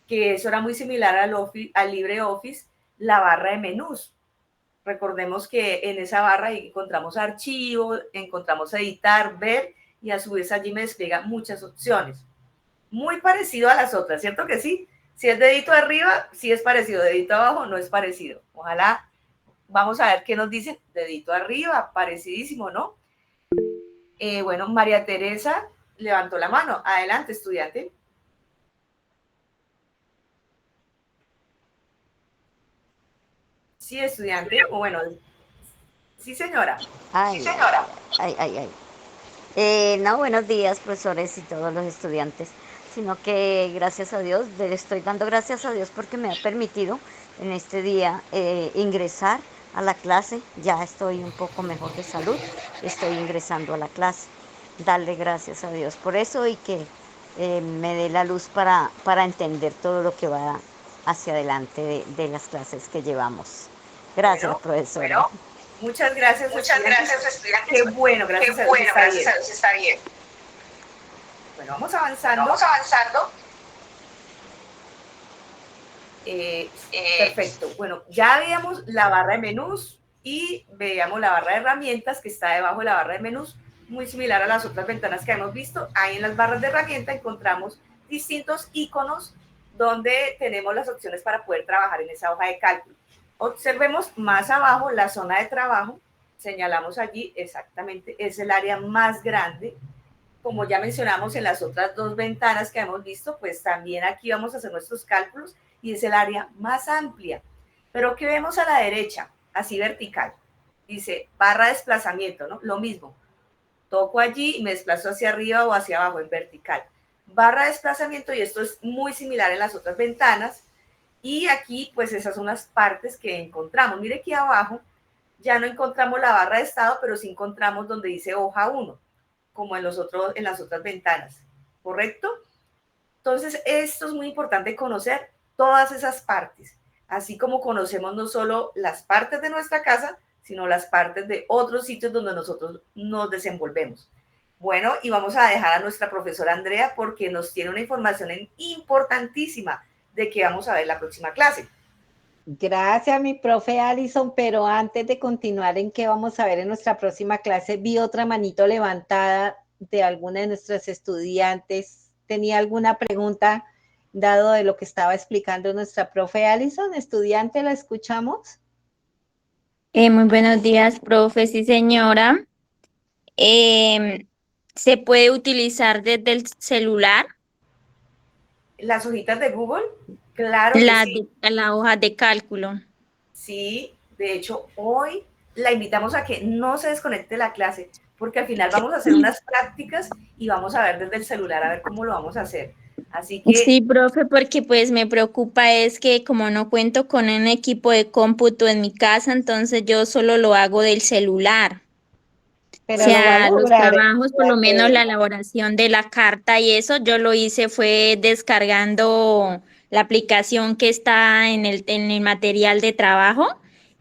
que eso era muy similar al LibreOffice, la barra de menús. Recordemos que en esa barra encontramos archivos, encontramos editar, ver, y a su vez allí me despliega muchas opciones. Muy parecido a las otras, ¿cierto que sí? Si es dedito arriba, sí es parecido, dedito abajo no es parecido. Ojalá, vamos a ver qué nos dice, dedito arriba, parecidísimo, ¿no? Bueno, María Teresa levantó la mano. Adelante, estudiante. Sí, estudiante, o bueno, sí, señora. Ay, Sí, señora. No, buenos días, profesores y todos los estudiantes, sino que gracias a Dios, le estoy dando gracias a Dios porque me ha permitido en este día ingresar a la clase. Ya estoy un poco mejor de salud, estoy ingresando a la clase. Darle gracias a Dios por eso y que me dé la luz para entender todo lo que va hacia adelante de las clases que llevamos. Gracias, profesora. Bueno, muchas gracias, estudiantes. Qué bueno, gracias a Dios está bien. Bueno, vamos avanzando. Perfecto. Bueno, ya veíamos la barra de menús y veíamos la barra de herramientas que está debajo de la barra de menús, muy similar a las otras ventanas que hemos visto. Ahí en las barras de herramienta encontramos distintos iconos donde tenemos las opciones para poder trabajar en esa hoja de cálculo. Observemos más abajo la zona de trabajo, señalamos allí exactamente, es el área más grande. Como ya mencionamos en las otras 2 ventanas que hemos visto, pues también aquí vamos a hacer nuestros cálculos y es el área más amplia. Pero ¿qué vemos a la derecha? Así vertical. Dice barra de desplazamiento, ¿no? Lo mismo. Toco allí y me desplazo hacia arriba o hacia abajo en vertical. Barra de desplazamiento, y esto es muy similar en las otras ventanas. Y aquí, pues esas son las partes que encontramos. Mire aquí abajo, ya no encontramos la barra de estado, pero sí encontramos donde dice hoja 1, como en las otras ventanas, ¿correcto? Entonces, esto es muy importante conocer todas esas partes, así como conocemos no solo las partes de nuestra casa, sino las partes de otros sitios donde nosotros nos desenvolvemos. Bueno, y vamos a dejar a nuestra profesora Andrea porque nos tiene una información importantísima de que vamos a ver la próxima clase. Gracias, mi profe Alison, pero antes de continuar en qué vamos a ver en nuestra próxima clase, vi otra manito levantada de alguna de nuestras estudiantes. ¿Tenía alguna pregunta dado de lo que estaba explicando nuestra profe Alison? Estudiante, ¿la escuchamos? Muy buenos días, profe, sí, señora. ¿Se puede utilizar desde el celular Las hojitas de Google, claro que sí. la hoja de cálculo? Sí, de hecho, hoy la invitamos a que no se desconecte de la clase, porque al final vamos a hacer unas prácticas y vamos a ver desde el celular a ver cómo lo vamos a hacer. Así que, Sí, profe, porque pues me preocupa es que como no cuento con un equipo de cómputo en mi casa, entonces yo solo lo hago del celular. O Pero lo va a sea, los lograr, trabajos, por lo menos estudiante. la elaboración de la carta y eso, yo lo hice fue descargando la aplicación que está en el material de trabajo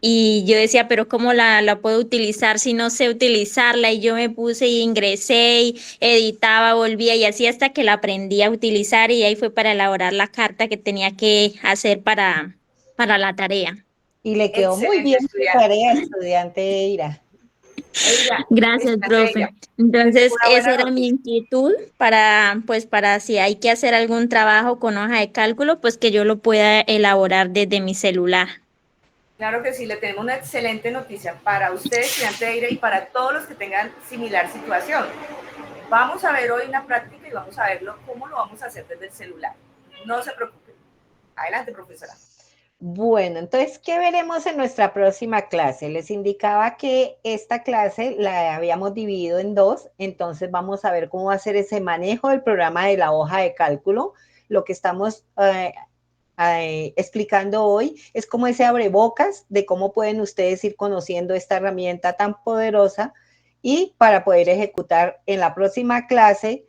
y yo decía, pero ¿cómo la puedo utilizar si no sé utilizarla? Y yo me puse y ingresé y editaba, volvía y así hasta que la aprendí a utilizar y ahí fue para elaborar la carta que tenía que hacer para la tarea. Y le quedó muy excelente bien su estudiante. tarea, estudiante Eira. Eira, Gracias, estudiante profe. Eira, te tengo Entonces, una esa buena era mi noticia. inquietud pues, para si hay que hacer algún trabajo con hoja de cálculo, pues que yo lo pueda elaborar desde mi celular. Claro que sí, le tenemos una excelente noticia para usted, estudiante Eira, y para todos los que tengan similar situación. Vamos a ver hoy una práctica y vamos a verlo cómo lo vamos a hacer desde el celular. No se preocupen. Adelante, profesora. Bueno, entonces, ¿qué veremos en nuestra próxima clase? Les indicaba que esta clase la habíamos dividido en dos, entonces vamos a ver cómo hacer ese manejo del programa de la hoja de cálculo. Lo que estamos explicando hoy es como ese abrebocas de cómo pueden ustedes ir conociendo esta herramienta tan poderosa y para poder ejecutar en la próxima clase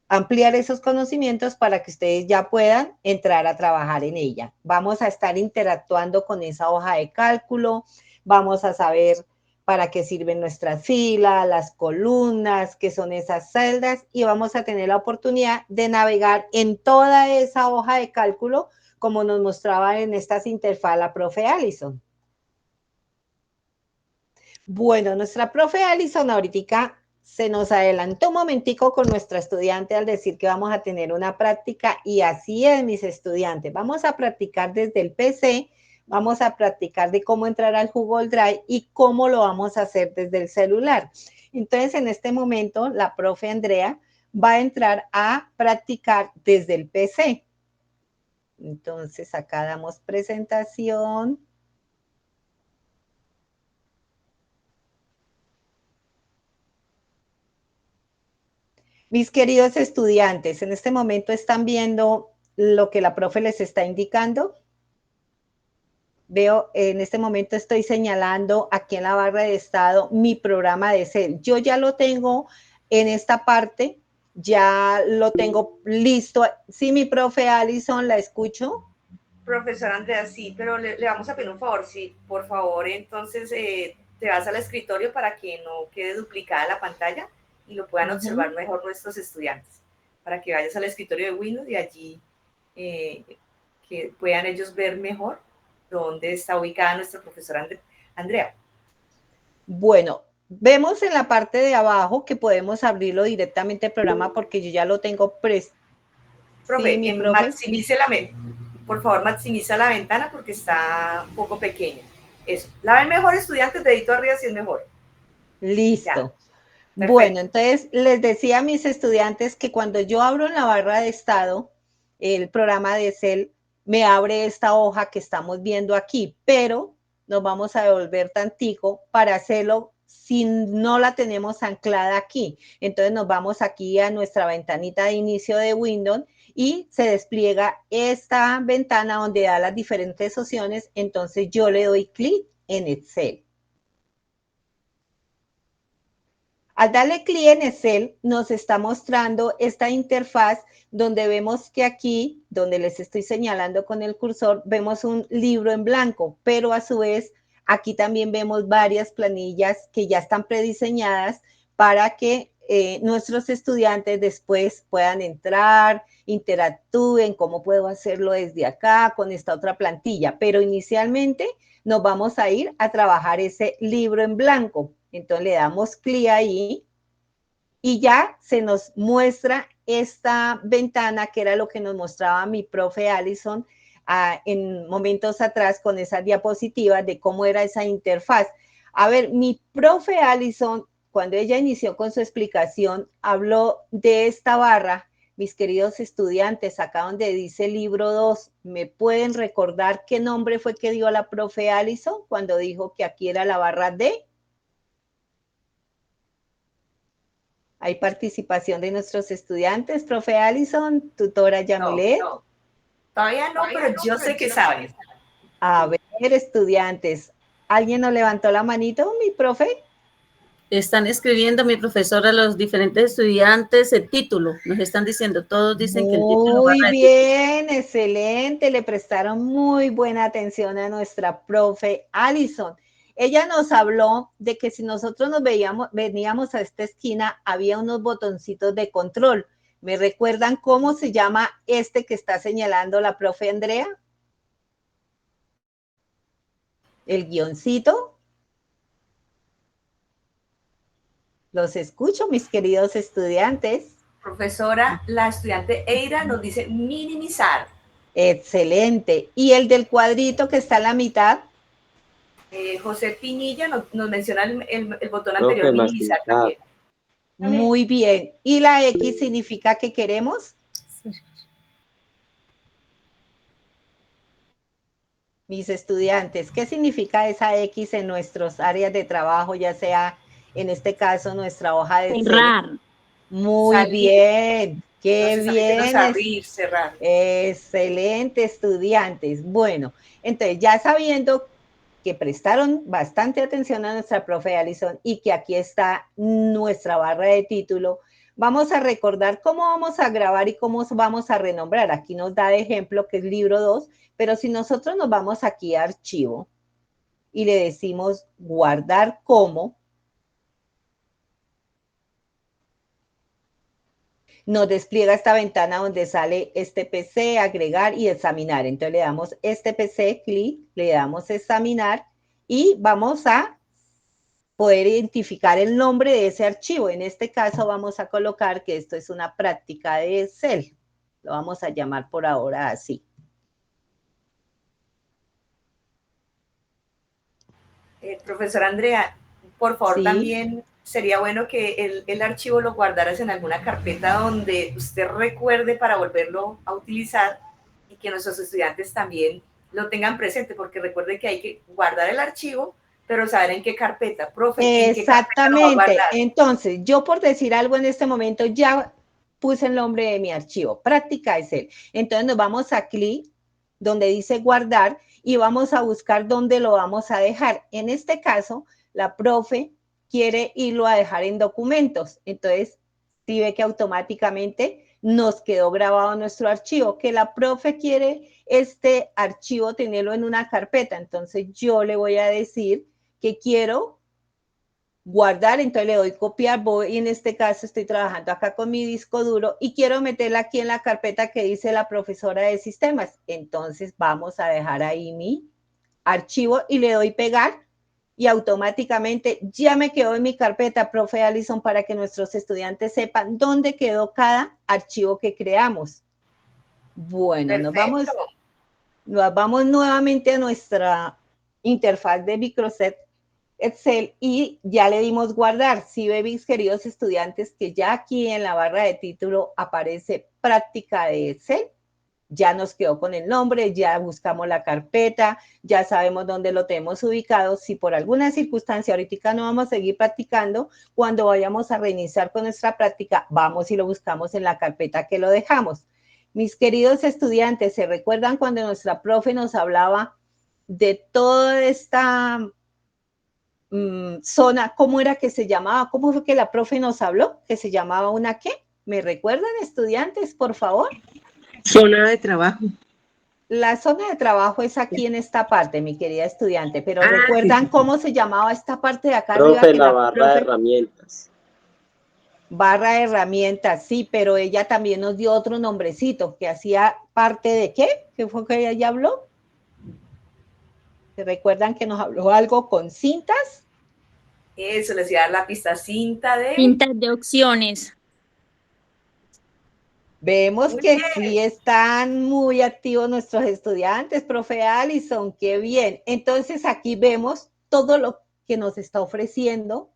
ampliar esos conocimientos para que ustedes ya puedan entrar a trabajar en ella. Vamos a estar interactuando con esa hoja de cálculo, vamos a saber para qué sirven nuestras filas, las columnas, qué son esas celdas y vamos a tener la oportunidad de navegar en toda esa hoja de cálculo como nos mostraba en estas interfaz la profe Allison. Bueno, nuestra profe Allison ahorita se nos adelantó un momentico con nuestra estudiante al decir que vamos a tener una práctica y así es, mis estudiantes. Vamos a practicar desde el PC, vamos a practicar de cómo entrar al Google Drive y cómo lo vamos a hacer desde el celular. Entonces, en este momento, la profe Andrea va a entrar a practicar desde el PC. Entonces, acá damos presentación. Mis queridos estudiantes, en este momento están viendo lo que la profe les está indicando. Veo, en este momento estoy señalando aquí en la barra de estado mi programa de Excel. Yo ya lo tengo en esta parte, ya lo tengo listo. Sí, mi profe Allison, ¿la escucho? Profesora Andrea, sí, pero le vamos a pedir un favor, sí, por favor, entonces te vas al escritorio para que no quede duplicada la pantalla y lo puedan observar mejor nuestros estudiantes, para que vayas al escritorio de Windows y allí que puedan ellos ver mejor dónde está ubicada nuestra profesora Andrea. Bueno, vemos en la parte de abajo que podemos abrirlo directamente el programa porque yo ya lo tengo Profe, Sí, mi profe. por favor, maximiza la ventana porque está un poco pequeña. Eso. La ven mejor, estudiantes, dedito arriba si es mejor. Listo. Ya, Bueno, perfecto. entonces les decía a mis estudiantes que cuando yo abro en la barra de estado el programa de Excel, me abre esta hoja que estamos viendo aquí, pero nos vamos a devolver tantico para hacerlo si no la tenemos anclada aquí. Entonces nos vamos aquí a nuestra ventanita de inicio de Windows y se despliega esta ventana donde da las diferentes opciones. Entonces yo le doy clic en Excel. Al darle clic en Excel, nos está mostrando esta interfaz donde vemos que aquí, donde les estoy señalando con el cursor, vemos un libro en blanco, pero a su vez aquí también vemos varias planillas que ya están prediseñadas para que nuestros estudiantes después puedan entrar, interactúen, cómo puedo hacerlo desde acá con esta otra plantilla, pero inicialmente nos vamos a ir a trabajar ese libro en blanco. Entonces le damos clic ahí y ya se nos muestra esta ventana que era lo que nos mostraba mi profe Allison en momentos atrás con esas diapositivas de cómo era esa interfaz. A ver, mi profe Alison, cuando ella inició con su explicación, habló de esta barra. Mis queridos estudiantes, acá donde dice libro 2, ¿me pueden recordar qué nombre fue que dio la profe Alison cuando dijo que aquí era la barra D? ¿Hay participación de nuestros estudiantes, profe Alison, tutora Yamilet? No, todavía no, pero yo sé que saben. A ver, estudiantes, ¿alguien nos levantó la manito, mi profe? Están escribiendo, mi profesora, los diferentes estudiantes, el título. Nos están diciendo, todos dicen que el título. Muy bien, excelente. Le prestaron muy buena atención a nuestra profe Alison. Ella nos habló de que si nosotros veníamos a esta esquina, había unos botoncitos de control. ¿Me recuerdan cómo se llama este que está señalando la profe Andrea? El guioncito. Los escucho, mis queridos estudiantes. Profesora, la estudiante Eira nos dice minimizar. Excelente. ¿Y el del cuadrito que está en la mitad? José Pinilla nos menciona el botón anterior, minimizar también. Muy bien. ¿Y la X significa que queremos? Mis estudiantes, ¿qué significa esa X en nuestras áreas de trabajo, ya sea en este caso nuestra hoja de Cerrar. Muy Salir. Bien, qué bien. Abrir, cerrar. Excelente, estudiantes. Bueno, entonces ya sabiendo que prestaron bastante atención a nuestra profe Alison y que aquí está nuestra barra de título, vamos a recordar cómo vamos a grabar y cómo vamos a renombrar. Aquí nos da de ejemplo que es libro 2, pero si nosotros nos vamos aquí a archivo y le decimos guardar como, nos despliega esta ventana donde sale este PC, agregar y examinar. Entonces le damos este PC, clic, le damos examinar y vamos a poder identificar el nombre de ese archivo. En este caso vamos a colocar que esto es una práctica de Excel. Lo vamos a llamar por ahora así. Profesora Andrea, por favor, Sí. también sería bueno que el archivo lo guardaras en alguna carpeta donde usted recuerde para volverlo a utilizar y que nuestros estudiantes también lo tengan presente, porque recuerde que hay que guardar el archivo, pero saber en qué carpeta, profe. Exactamente. Entonces, yo por decir algo en este momento ya puse el nombre de mi archivo, práctica Excel. Entonces nos vamos a clic donde dice guardar y vamos a buscar dónde lo vamos a dejar. En este caso, la profe quiere irlo a dejar en documentos. Entonces, si ve que automáticamente nos quedó grabado nuestro archivo, que la profe quiere este archivo tenerlo en una carpeta. Entonces, yo le voy a decir que quiero guardar, entonces le doy copiar, voy, en este caso estoy trabajando acá con mi disco duro y quiero meterla aquí en la carpeta que dice la profesora de sistemas. Entonces vamos a dejar ahí mi archivo y le doy pegar y automáticamente ya me quedó en mi carpeta, profe Alison, para que nuestros estudiantes sepan dónde quedó cada archivo que creamos. Bueno, nos vamos nuevamente a nuestra interfaz de Microsoft Excel y ya le dimos guardar. Si ve, mis queridos estudiantes, que ya aquí en la barra de título aparece práctica de Excel, ya nos quedó con el nombre, ya buscamos la carpeta, ya sabemos dónde lo tenemos ubicado. Si por alguna circunstancia ahorita no vamos a seguir practicando, cuando vayamos a reiniciar con nuestra práctica, vamos y lo buscamos en la carpeta que lo dejamos. Mis queridos estudiantes, ¿se recuerdan cuando nuestra profe nos hablaba de toda esta zona? ¿Cómo era que se llamaba? ¿Cómo fue que la profe nos habló? ¿Que se llamaba una qué? ¿Me recuerdan, estudiantes, por favor? Zona de trabajo. La zona de trabajo es aquí en esta parte, mi querida estudiante, pero ¿recuerdan sí, cómo se llamaba esta parte de acá profe, arriba? Que la barra de herramientas. Barra de herramientas, sí, pero ella también nos dio otro nombrecito, que hacía parte de ¿qué? ¿Qué fue que ella habló? ¿Se recuerdan que nos habló algo con cintas? Eso, les iba a dar la pista, cintas de opciones. Vemos muy que bien. Sí están muy activos nuestros estudiantes, profe Alison, qué bien. Entonces aquí vemos todo lo que nos está ofreciendo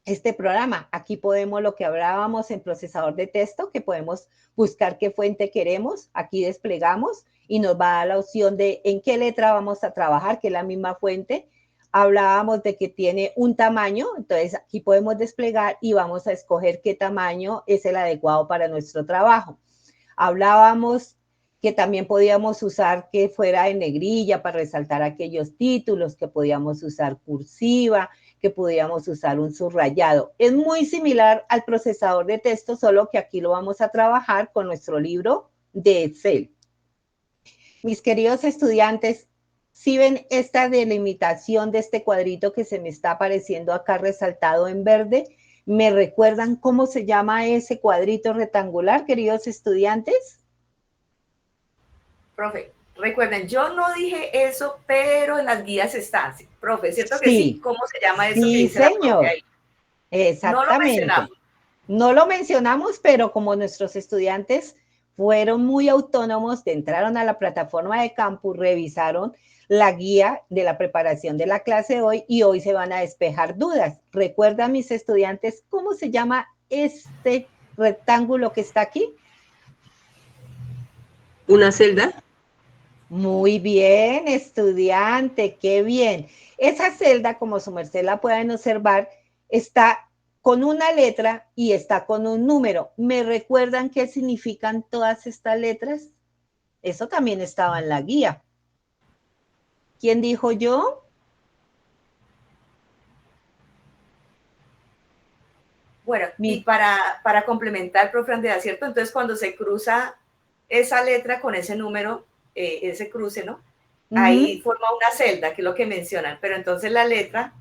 este programa. Aquí podemos, lo que hablábamos en procesador de texto, que podemos buscar qué fuente queremos, aquí desplegamos y nos va a dar la opción de en qué letra vamos a trabajar, que es la misma fuente. Hablábamos de que tiene un tamaño, entonces aquí podemos desplegar y vamos a escoger qué tamaño es el adecuado para nuestro trabajo. Hablábamos que también podíamos usar que fuera en negrilla para resaltar aquellos títulos, que podíamos usar cursiva, que podíamos usar un subrayado. Es muy similar al procesador de texto, solo que aquí lo vamos a trabajar con nuestro libro de Excel. Mis queridos estudiantes, si ven esta delimitación de este cuadrito que se me está apareciendo acá resaltado en verde, ¿me recuerdan cómo se llama ese cuadrito rectangular, queridos estudiantes? Profe, recuerden, yo no dije eso, pero en las guías está. Profe, ¿cierto que sí? ¿Cómo se llama eso que dice la profe ahí? Exactamente. No lo mencionamos, pero como nuestros estudiantes fueron muy autónomos, entraron a la plataforma de campus, revisaron la guía de la preparación de la clase de hoy y hoy se van a despejar dudas. ¿Recuerdan, mis estudiantes, cómo se llama este rectángulo que está aquí? ¿Una celda? Muy bien, estudiante, qué bien. Esa celda, como su merced la pueden observar, está con una letra y está con un número. ¿Me recuerdan qué significan todas estas letras? Eso también estaba en la guía. ¿Quién dijo yo? Bueno, y para complementar, profe Andrea, ¿cierto? Entonces, cuando se cruza esa letra con ese número, ese cruce, ¿no? Ahí forma una celda, que es lo que mencionan, pero entonces la letra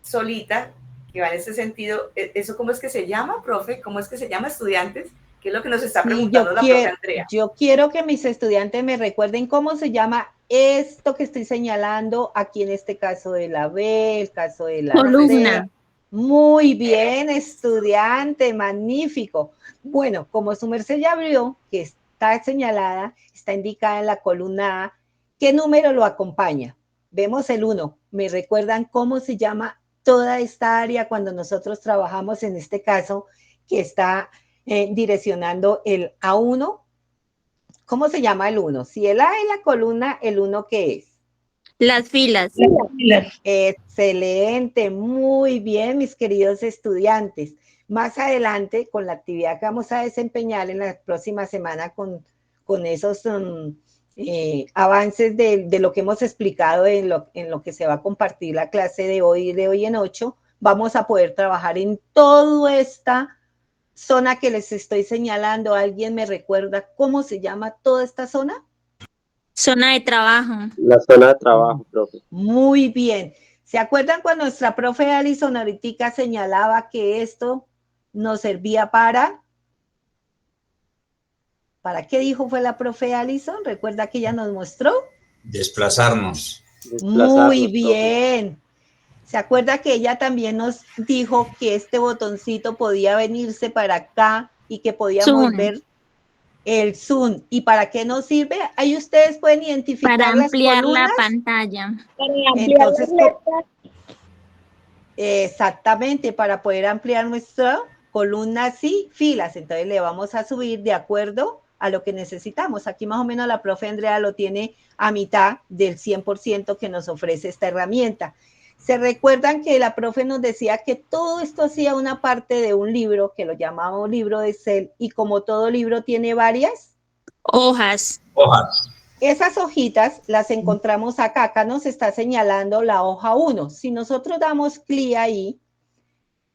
solita, que va en ese sentido, ¿eso cómo es que se llama, profe? ¿Cómo es que se llama, estudiantes? ¿Qué es lo que nos está preguntando la profe Andrea? Yo quiero que mis estudiantes me recuerden cómo se llama esto que estoy señalando aquí en este caso de la B, el caso de la columna. C. Muy bien, estudiante, magnífico. Bueno, como su merced ya vio que está señalada, está indicada en la columna A, ¿qué número lo acompaña? Vemos el 1. ¿Me recuerdan cómo se llama toda esta área cuando nosotros trabajamos en este caso que está direccionando el A1? ¿Cómo se llama el 1? Si el A es la columna, ¿el 1 qué es? Las filas. Excelente, muy bien, mis queridos estudiantes. Más adelante, con la actividad que vamos a desempeñar en la próxima semana con esos avances de lo que hemos explicado en lo que se va a compartir la clase de hoy en 8, vamos a poder trabajar en toda esta zona que les estoy señalando. ¿Alguien me recuerda cómo se llama toda esta zona? Zona de trabajo. La zona de trabajo, profe. Muy bien. ¿Se acuerdan cuando nuestra profe Alison ahorita señalaba que esto nos servía para qué dijo fue la profe Alison? ¿Recuerda que ella nos mostró? Desplazarnos. Muy bien. ¿Se acuerda que ella también nos dijo que este botoncito podía venirse para acá y que podíamos ver el zoom? ¿Y para qué nos sirve? Ahí ustedes pueden identificar para las ampliar columnas. la pantalla. Para ampliar entonces, exactamente, para poder ampliar nuestra columnas y filas. Entonces le vamos a subir de acuerdo a lo que necesitamos. Aquí más o menos la profe Andrea lo tiene a mitad del 100% que nos ofrece esta herramienta. ¿Se recuerdan que la profe nos decía que todo esto hacía una parte de un libro, que lo llamábamos libro de Excel, y como todo libro tiene varias hojas? Esas hojitas las encontramos acá. Acá nos está señalando la hoja 1. Si nosotros damos clic ahí,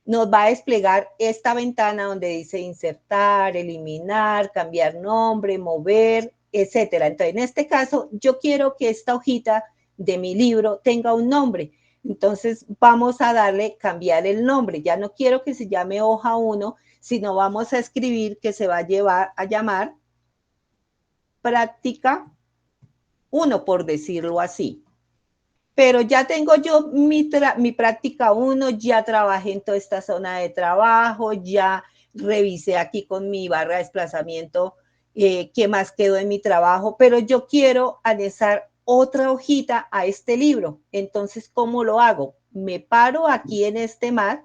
nos va a desplegar esta ventana donde dice insertar, eliminar, cambiar nombre, mover, etcétera. Entonces, en este caso, yo quiero que esta hojita de mi libro tenga un nombre. Entonces, vamos a darle cambiar el nombre. Ya no quiero que se llame hoja 1, sino vamos a escribir que se va a llamar práctica 1, por decirlo así. Pero ya tengo yo mi práctica 1, ya trabajé en toda esta zona de trabajo, ya revisé aquí con mi barra de desplazamiento qué más quedó en mi trabajo, pero yo quiero anexar otra hojita a este libro. Entonces, ¿cómo lo hago? me paro aquí en este mat,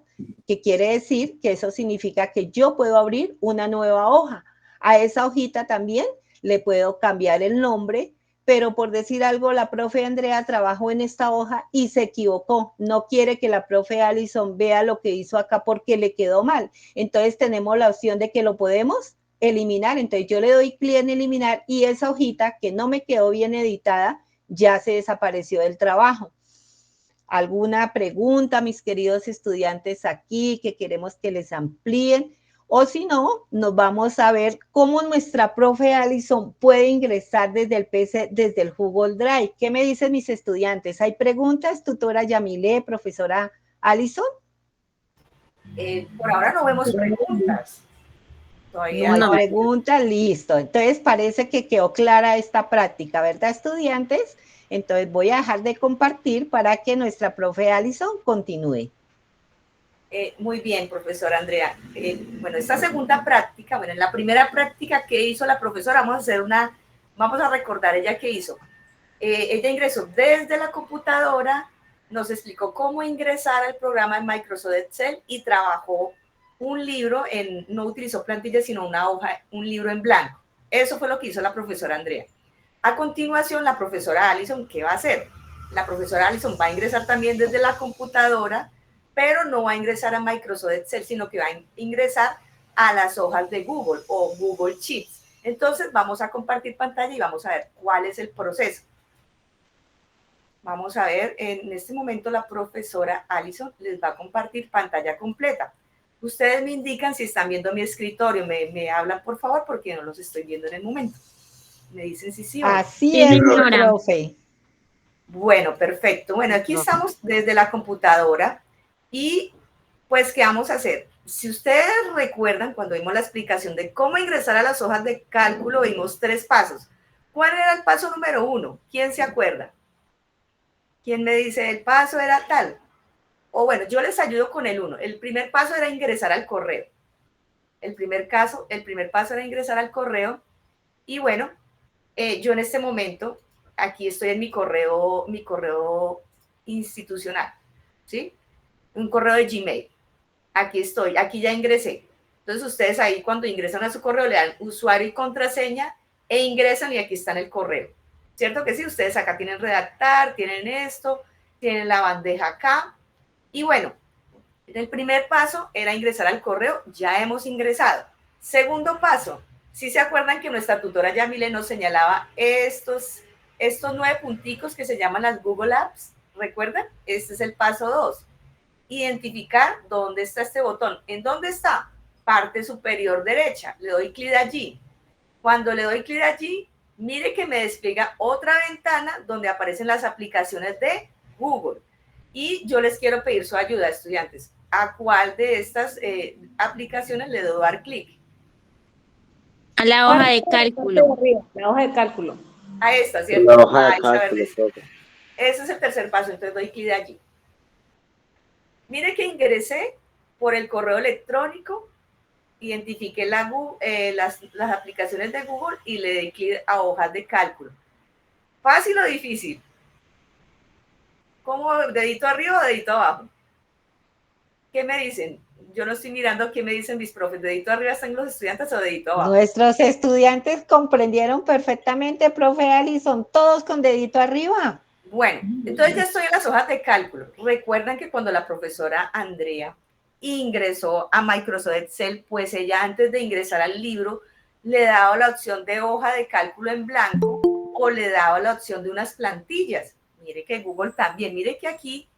que quiere decir que eso significa que yo puedo abrir una nueva hoja. A esa hojita también le puedo cambiar el nombre, pero por decir algo, la profe Andrea trabajó en esta hoja y se equivocó. No quiere que la profe Alison vea lo que hizo acá porque le quedó mal. Entonces tenemos la opción de que lo podemos eliminar. Entonces yo le doy clic en eliminar y esa hojita que no me quedó bien editada ya se desapareció del trabajo. ¿Alguna pregunta, mis queridos estudiantes aquí que queremos que les amplíen? O si no, nos vamos a ver cómo nuestra profe Alison puede ingresar desde el PC, desde el Google Drive. ¿Qué me dicen mis estudiantes? ¿Hay preguntas, tutora Yamile, profesora Alison? Por ahora no vemos preguntas. Todavía no hay preguntas, listo. Entonces parece que quedó clara esta práctica, ¿verdad, estudiantes? Entonces voy a dejar de compartir para que nuestra profe Alison continúe. Muy bien, profesora Andrea. Bueno, esta segunda práctica, bueno, en la primera práctica que hizo la profesora, vamos a recordar ella qué hizo. Ella ingresó desde la computadora, nos explicó cómo ingresar al programa en Microsoft Excel y trabajó un libro, no utilizó plantillas, sino una hoja, un libro en blanco. Eso fue lo que hizo la profesora Andrea. A continuación, la profesora Alison, ¿qué va a hacer? La profesora Alison va a ingresar también desde la computadora, pero no va a ingresar a Microsoft Excel, sino que va a ingresar a las hojas de Google o Google Sheets. Entonces, vamos a compartir pantalla y vamos a ver cuál es el proceso. Vamos a ver, en este momento la profesora Alison les va a compartir pantalla completa. Ustedes me indican si están viendo mi escritorio, me hablan por favor porque no los estoy viendo en el momento. Me dicen si sí o no. Así es, profe. Bueno, perfecto. Bueno, aquí estamos desde la computadora y pues, ¿qué vamos a hacer? Si ustedes recuerdan, cuando vimos la explicación de cómo ingresar a las hojas de cálculo, vimos 3 pasos. ¿Cuál era el paso número 1? ¿Quién se acuerda? ¿Quién me dice el paso era tal? O bueno, yo les ayudo con el 1. El primer paso era ingresar al correo. El primer paso era ingresar al correo. Y bueno, yo en este momento, aquí estoy en mi correo institucional, ¿sí? Un correo de Gmail. Aquí estoy, aquí ya ingresé. Entonces ustedes ahí cuando ingresan a su correo le dan usuario y contraseña e ingresan y aquí está en el correo. ¿Cierto que sí? Ustedes acá tienen redactar, tienen esto, tienen la bandeja acá. Y bueno, el primer paso era ingresar al correo, ya hemos ingresado. Segundo paso, ¿sí se acuerdan que nuestra tutora Yamile nos señalaba estos 9 punticos que se llaman las Google Apps? ¿Recuerdan? Este es el paso 2. Identificar dónde está este botón. ¿En dónde está? Parte superior derecha. Le doy clic allí. Cuando le doy clic allí, mire que me despliega otra ventana donde aparecen las aplicaciones de Google. Y yo les quiero pedir su ayuda, estudiantes. ¿A cuál de estas aplicaciones le debo dar clic? A la hoja de cálculo. La hoja de cálculo. A esta, ¿cierto? La hoja de cálculo. Ese es el tercer paso, entonces doy clic allí. Mire que ingresé por el correo electrónico, identifiqué las aplicaciones de Google y le di clic a hojas de cálculo. ¿Fácil o difícil? ¿Cómo? ¿Dedito arriba o dedito abajo? ¿Qué me dicen? Yo no estoy mirando qué me dicen mis profes. ¿Dedito arriba están los estudiantes o dedito abajo? Nuestros estudiantes comprendieron perfectamente, profe Alison, todos con dedito arriba. Bueno, entonces ya estoy en las hojas de cálculo. Recuerdan que cuando la profesora Andrea ingresó a Microsoft Excel, pues ella antes de ingresar al libro le daba la opción de hoja de cálculo en blanco o le daba la opción de unas plantillas. Mire que Google también, mire que aquí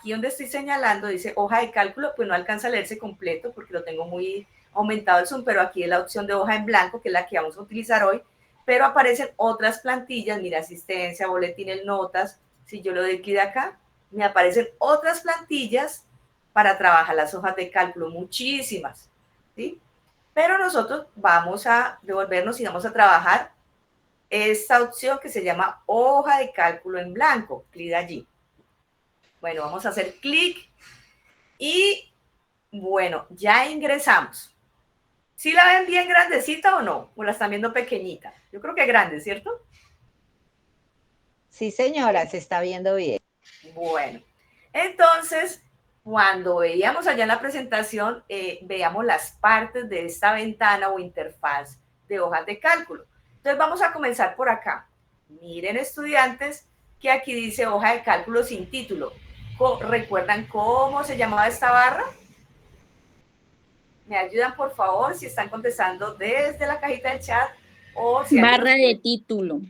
donde estoy señalando dice hoja de cálculo, pues no alcanza a leerse completo porque lo tengo muy aumentado el zoom, pero aquí es la opción de hoja en blanco, que es la que vamos a utilizar hoy, pero aparecen otras plantillas, mira, asistencia, boletines, notas. Si yo le doy clic acá, me aparecen otras plantillas para trabajar las hojas de cálculo, muchísimas, ¿sí? Pero nosotros vamos a devolvernos y vamos a trabajar esta opción que se llama hoja de cálculo en blanco. Clic allí. Bueno, vamos a hacer clic y bueno, ya ingresamos. ¿Sí la ven bien grandecita o no? ¿O la están viendo pequeñita? Yo creo que grande, ¿cierto? Sí, señora, se está viendo bien. Bueno, Entonces, cuando veíamos allá en la presentación, veíamos las partes de esta ventana o interfaz de hojas de cálculo. Entonces, vamos a comenzar por acá. Miren, estudiantes, que aquí dice hoja de cálculo sin título. ¿Recuerdan cómo se llamaba esta barra? ¿Me ayudan, por favor, si están contestando desde la cajita del chat o si Barra de título.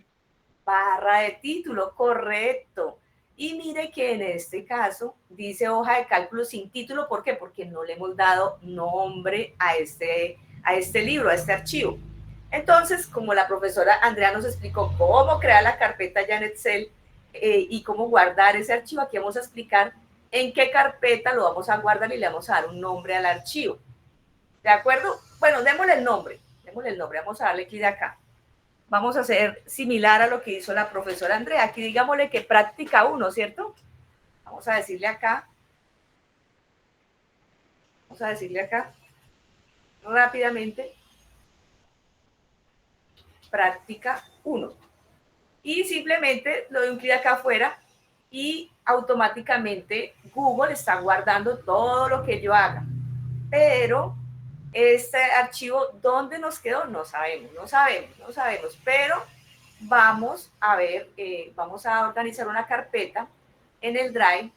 Barra de título, correcto. Y mire que en este caso dice hoja de cálculo sin título. ¿Por qué? Porque no le hemos dado nombre a este libro, a este archivo. Entonces, como la profesora Andrea nos explicó cómo crear la carpeta ya en Excel y cómo guardar ese archivo, aquí vamos a explicar en qué carpeta lo vamos a guardar y le vamos a dar un nombre al archivo. ¿De acuerdo? Bueno, démosle el nombre. Vamos a darle clic acá. Vamos a hacer similar a lo que hizo la profesora Andrea. Aquí digámosle que práctica 1, ¿cierto? Vamos a decirle acá. Rápidamente. Práctica 1. Y simplemente le doy un clic acá afuera y automáticamente Google está guardando todo lo que yo haga. Pero este archivo, ¿dónde nos quedó? No sabemos, pero vamos a ver, vamos a organizar una carpeta en el Drive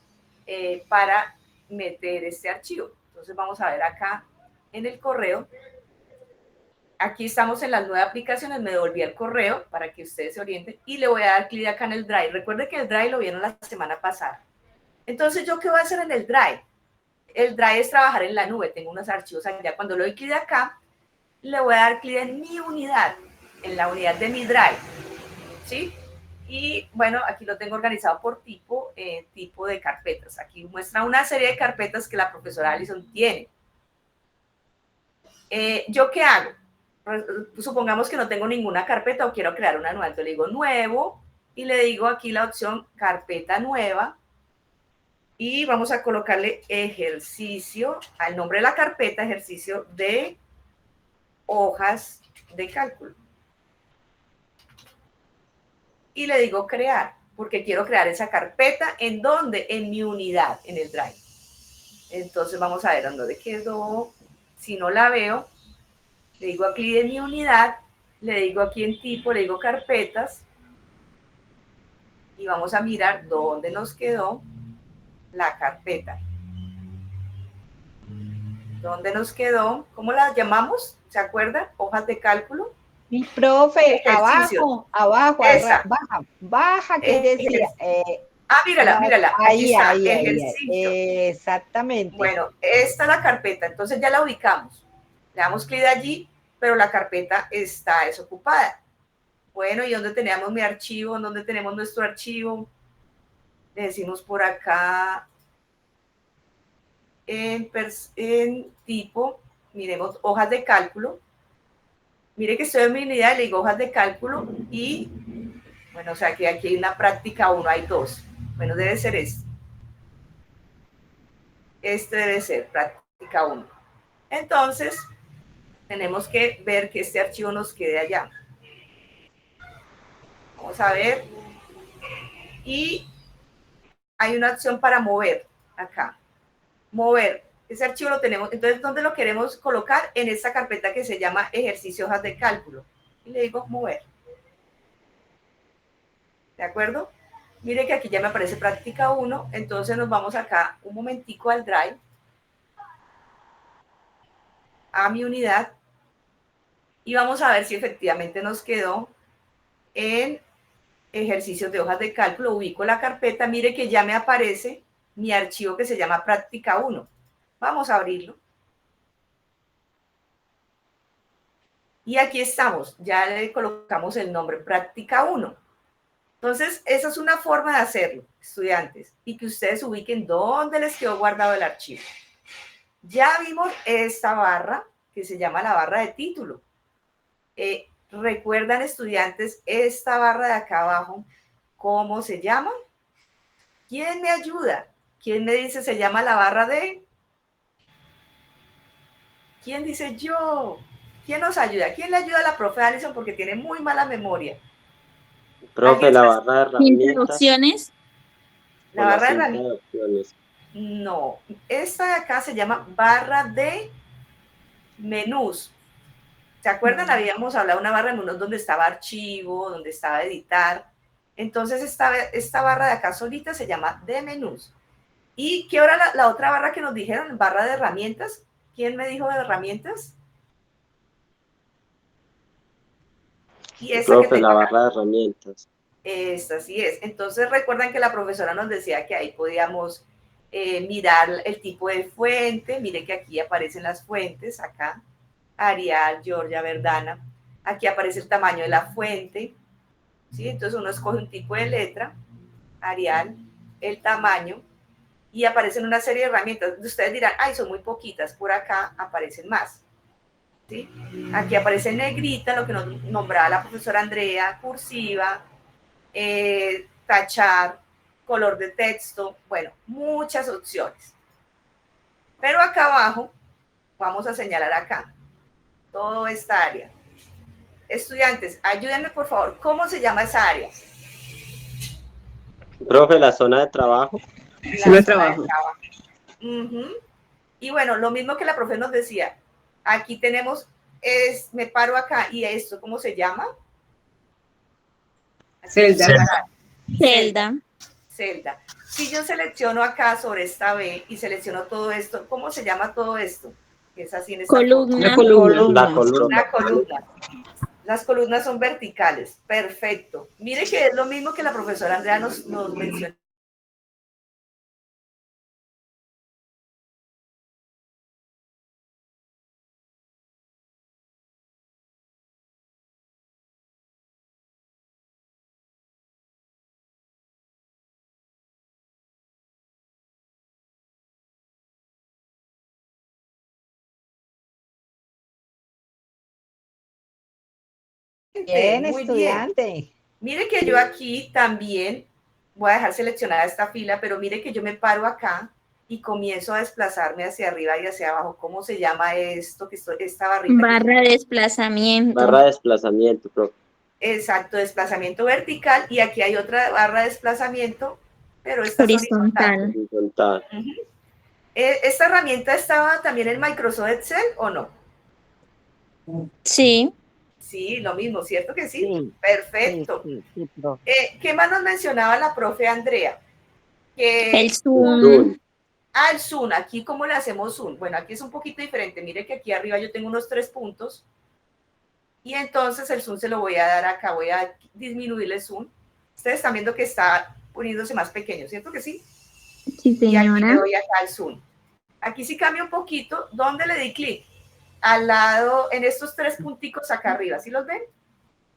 para meter este archivo. Entonces vamos a ver acá en el correo. Aquí estamos en las nuevas aplicaciones, me devolví el correo para que ustedes se orienten y le voy a dar clic acá en el Drive. Recuerden que el Drive lo vieron la semana pasada. Entonces, ¿yo qué voy a hacer en el Drive? El Drive es trabajar en la nube, tengo unos archivos allá. Cuando le doy clic acá, le voy a dar clic en mi unidad, en la unidad de mi Drive, ¿sí? Y bueno, aquí lo tengo organizado por tipo de carpetas. Aquí muestra una serie de carpetas que la profesora Alison tiene. ¿Yo qué hago? Supongamos que no tengo ninguna carpeta o quiero crear una nueva. Entonces le digo nuevo y le digo aquí la opción carpeta nueva. Y vamos a colocarle ejercicio, al nombre de la carpeta, ejercicio de hojas de cálculo. Y le digo crear, porque quiero crear esa carpeta. ¿En dónde? En mi unidad, en el Drive. Entonces vamos a ver dónde quedó. Si no la veo, le digo aquí en mi unidad, le digo aquí en tipo, le digo carpetas. Y vamos a mirar dónde nos quedó la carpeta. ¿Dónde nos quedó? ¿Cómo la llamamos? ¿Se acuerdan? Hojas de cálculo. Mi profe, Ejercicio. abajo, baja, que decía. Mírala. Ahí, ejercicio. Exactamente. Bueno, esta es la carpeta, entonces ya la ubicamos. Le damos clic allí, pero la carpeta está desocupada. Bueno, ¿y dónde teníamos mi archivo? ¿Dónde tenemos nuestro archivo? Le decimos por acá en tipo, miremos hojas de cálculo. Mire que estoy en mi unidad, le digo hojas de cálculo y, bueno, o sea que aquí hay una práctica 1, hay 2. Bueno, debe ser este. Este debe ser práctica 1. Entonces, tenemos que ver que este archivo nos quede allá. Vamos a ver. Y hay una opción para mover acá. Mover. Ese archivo lo tenemos. Entonces, ¿dónde lo queremos colocar? En esta carpeta que se llama ejercicio hojas de cálculo. Y le digo mover. ¿De acuerdo? Mire que aquí ya me aparece práctica 1. Entonces nos vamos acá un momentico al Drive. A mi unidad. Y vamos a ver si efectivamente nos quedó en ejercicios de hojas de cálculo. Ubico la carpeta. Mire que ya me aparece mi archivo que se llama práctica 1. Vamos a abrirlo. Y aquí estamos. Ya le colocamos el nombre práctica 1. Entonces, esa es una forma de hacerlo, estudiantes, y que ustedes ubiquen dónde les quedó guardado el archivo. Ya vimos esta barra que se llama la barra de título. ¿Recuerdan, estudiantes, esta barra de acá abajo, cómo se llama? ¿Quién me ayuda? ¿Quién me dice se llama la barra de? ¿Quién dice yo? ¿Quién nos ayuda? ¿Quién le ayuda a la profe Alison porque tiene muy mala memoria? Profe, la barra de herramientas. Introducciones. La barra de cinta herramientas. opciones. No, esta de acá se llama barra de menús. ¿Se acuerdan? Habíamos hablado de una barra de menús donde estaba archivo, donde estaba editar. Entonces esta barra de acá solita se llama de menús. ¿Y qué hora la otra barra que nos dijeron? Barra de herramientas. ¿Quién me dijo de herramientas? Y esa que Profe, tengo la acá. barra de herramientas. Esta sí es. Entonces recuerdan que la profesora nos decía que ahí podíamos mirar el tipo de fuente. Mire que aquí aparecen las fuentes, acá. Arial, Georgia, Verdana. Aquí aparece el tamaño de la fuente. ¿Sí? Entonces uno escoge un tipo de letra, Arial, el tamaño, y aparecen una serie de herramientas. Ustedes dirán, ay, son muy poquitas. Por acá aparecen más. ¿Sí? Aquí aparece en negrita lo que nos nombraba la profesora Andrea, cursiva, tachar, color de texto, bueno, muchas opciones. Pero acá abajo, vamos a señalar acá, toda esta área. Estudiantes, ayúdenme por favor, ¿cómo se llama esa área? Profe, la zona de trabajo. La Zona de zona trabajo. de trabajo. Uh-huh. Y bueno, lo mismo que la profe nos decía, aquí tenemos, me paro acá, ¿y esto cómo se llama? Celda. Celda. Celda. Si yo selecciono acá sobre esta B y selecciono todo esto, ¿cómo se llama todo esto? Que es así en esta Columna. La columna. La columna. Una columna. Las columnas son verticales. Perfecto. Mire que es lo mismo que la profesora Andrea nos mencionó. Bien, Muy estudiante. bien. Mire que yo aquí también voy a dejar seleccionada esta fila, pero mire que yo me paro acá y comienzo a desplazarme hacia arriba y hacia abajo. ¿Cómo se llama esto? Esta barrita. Barra de desplazamiento. Barra de desplazamiento, profe. Exacto, desplazamiento vertical. Y aquí hay otra barra de desplazamiento, pero esta Horizontal. es horizontal. Uh-huh. ¿Esta herramienta estaba también en Microsoft Excel o no? Sí. Sí, lo mismo, ¿cierto que sí? Sí. Perfecto. Sí, ¿Qué más nos mencionaba la profe Andrea? El Zoom. El Zoom. Aquí, ¿cómo le hacemos Zoom? Bueno, aquí es un poquito diferente. Mire que aquí arriba yo tengo unos 3 puntos. Y entonces el Zoom se lo voy a dar acá. Voy a disminuir el Zoom. Ustedes están viendo que está poniéndose más pequeño, ¿cierto que sí? Sí, señora. Y aquí le doy acá el Zoom. Aquí sí cambia un poquito. ¿Dónde le di clic? Al lado, en estos 3 punticos acá arriba. ¿Sí los ven?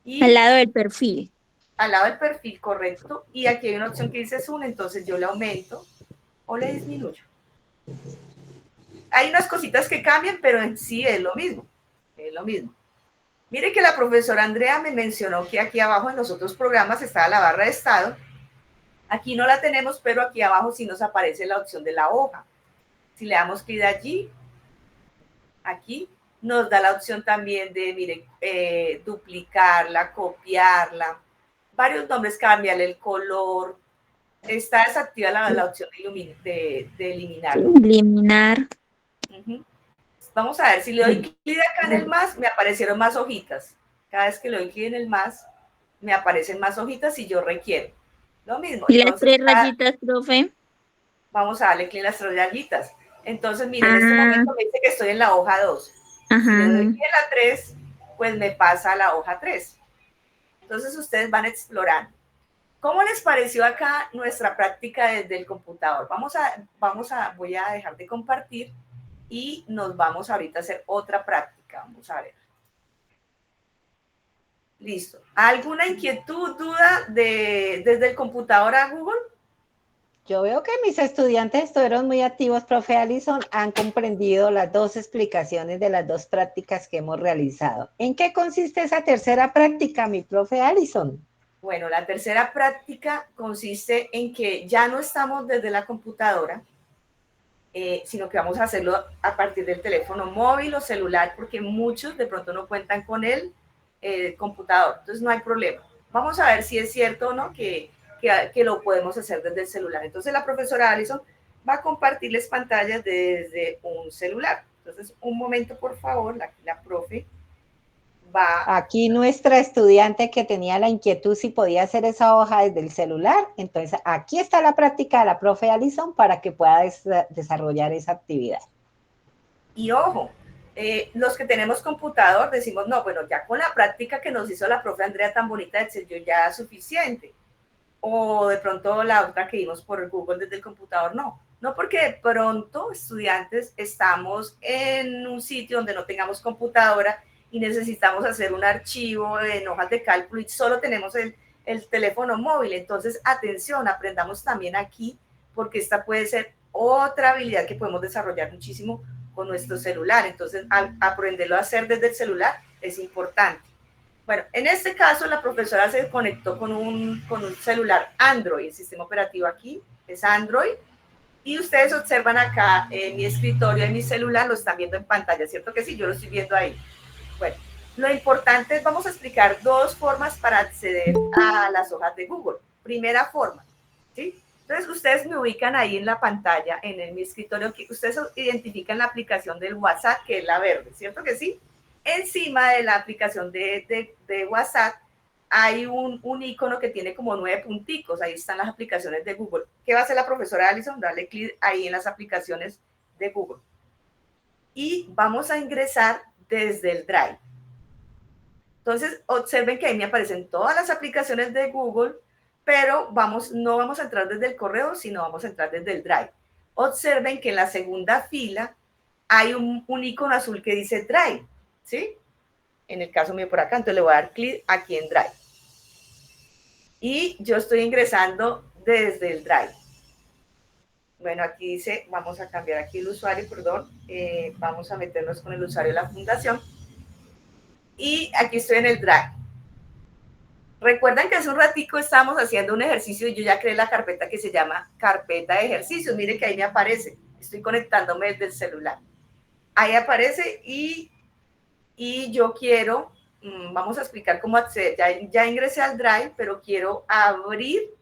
Y al lado del perfil. Al lado del perfil, correcto. Y aquí hay una opción que dice Zoom, entonces yo le aumento o le disminuyo. Hay unas cositas que cambian, pero en sí es lo mismo. Es lo mismo. Mire que la profesora Andrea me mencionó que aquí abajo en los otros programas estaba la barra de estado. Aquí no la tenemos, pero aquí abajo sí nos aparece la opción de la hoja. Si le damos clic allí, aquí nos da la opción también de, mire, duplicarla, copiarla. Varios nombres, cambiarle el color. Está desactivada la opción de eliminarlo. Eliminar. Uh-huh. Vamos a ver, si le doy clic acá en el más, me aparecieron más hojitas. Cada vez que le doy clic en el más, me aparecen más hojitas si yo requiero. Lo mismo. ¿Y entonces, las 3 rayitas, profe? Vamos a darle clic en las 3 rayitas. Entonces, miren, en este momento me dice que estoy en la hoja 2. Ajá. Si le doy clic en la 3, pues me pasa a la hoja 3. Entonces, ustedes van explorando. ¿Cómo les pareció acá nuestra práctica desde el computador? Voy a dejar de compartir y nos vamos ahorita a hacer otra práctica. Vamos a ver. Listo. ¿Alguna inquietud, duda desde el computador a Google? Yo veo que mis estudiantes estuvieron muy activos, profe Allison, han comprendido las 2 explicaciones de las 2 prácticas que hemos realizado. ¿En qué consiste esa tercera práctica, mi profe Allison? Bueno, la tercera práctica consiste en que ya no estamos desde la computadora, sino que vamos a hacerlo a partir del teléfono móvil o celular, porque muchos de pronto no cuentan con el computador, entonces no hay problema. Vamos a ver si es cierto o no que que lo podemos hacer desde el celular. Entonces la profesora Alison va a compartirles pantallas desde un celular. Entonces, un momento, por favor, la profe va. Aquí nuestra estudiante que tenía la inquietud si podía hacer esa hoja desde el celular, entonces aquí está la práctica de la profe Alison para que pueda desarrollar esa actividad. Y ojo, los que tenemos computador decimos, no, bueno, ya con la práctica que nos hizo la profe Andrea tan bonita de Excel, ya es suficiente. O de pronto la otra que vimos por Google desde el computador, no, porque de pronto estudiantes estamos en un sitio donde no tengamos computadora y necesitamos hacer un archivo en hojas de cálculo y solo tenemos el teléfono móvil. Entonces, atención, aprendamos también aquí, porque esta puede ser otra habilidad que podemos desarrollar muchísimo con nuestro celular. Entonces, aprenderlo a hacer desde el celular es importante. Bueno, en este caso la profesora se conectó con un celular Android, el sistema operativo aquí es Android, y ustedes observan acá en mi escritorio, en mi celular, lo están viendo en pantalla, ¿cierto que sí? Yo lo estoy viendo ahí. Bueno, lo importante es, vamos a explicar dos formas para acceder a las hojas de Google. Primera forma, ¿sí? Entonces, ustedes me ubican ahí en la pantalla, en mi escritorio, que ustedes identifican la aplicación del WhatsApp, que es la verde, ¿cierto que sí? Encima de la aplicación de WhatsApp hay un icono que tiene como 9 punticos. Ahí están las aplicaciones de Google. ¿Qué va a hacer la profesora Alison? Darle clic ahí en las aplicaciones de Google. Y vamos a ingresar desde el Drive. Entonces, observen que ahí me aparecen todas las aplicaciones de Google, pero no vamos a entrar desde el correo, sino vamos a entrar desde el Drive. Observen que en la segunda fila hay un icono azul que dice Drive, ¿sí? En el caso mío por acá, entonces le voy a dar clic aquí en Drive. Y yo estoy ingresando desde el Drive. Bueno, aquí dice, vamos a cambiar aquí el usuario, perdón. Vamos a meternos con el usuario de la fundación. Y aquí estoy en el Drive. Recuerdan que hace un ratico estábamos haciendo un ejercicio y yo ya creé la carpeta que se llama carpeta de ejercicios. Miren que ahí me aparece. Estoy conectándome desde el celular. Ahí aparece y yo quiero, vamos a explicar cómo acceder. Ya ingresé al Drive, pero quiero abrir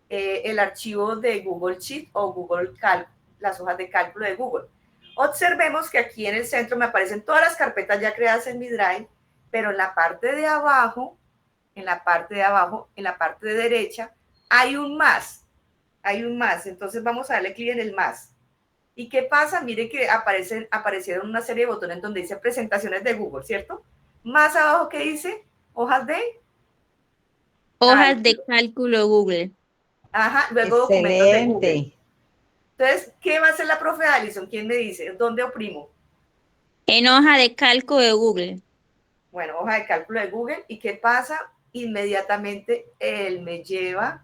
el archivo de Google Sheet o Google Cálculo, las hojas de cálculo de Google. Observemos que aquí en el centro me aparecen todas las carpetas ya creadas en mi Drive, pero en la parte de abajo, en la parte de derecha, hay un más. Entonces vamos a darle clic en el más. ¿Y qué pasa? Mire que aparecieron una serie de botones donde dice presentaciones de Google, ¿cierto? Más abajo, ¿qué dice? Hojas de cálculo Google. Ajá, luego documentos de Google. Excelente. Entonces, ¿qué va a hacer la profe Alison? ¿Quién me dice? ¿Dónde oprimo? En hoja de cálculo de Google. Bueno, hoja de cálculo de Google. ¿Y qué pasa? Inmediatamente él me lleva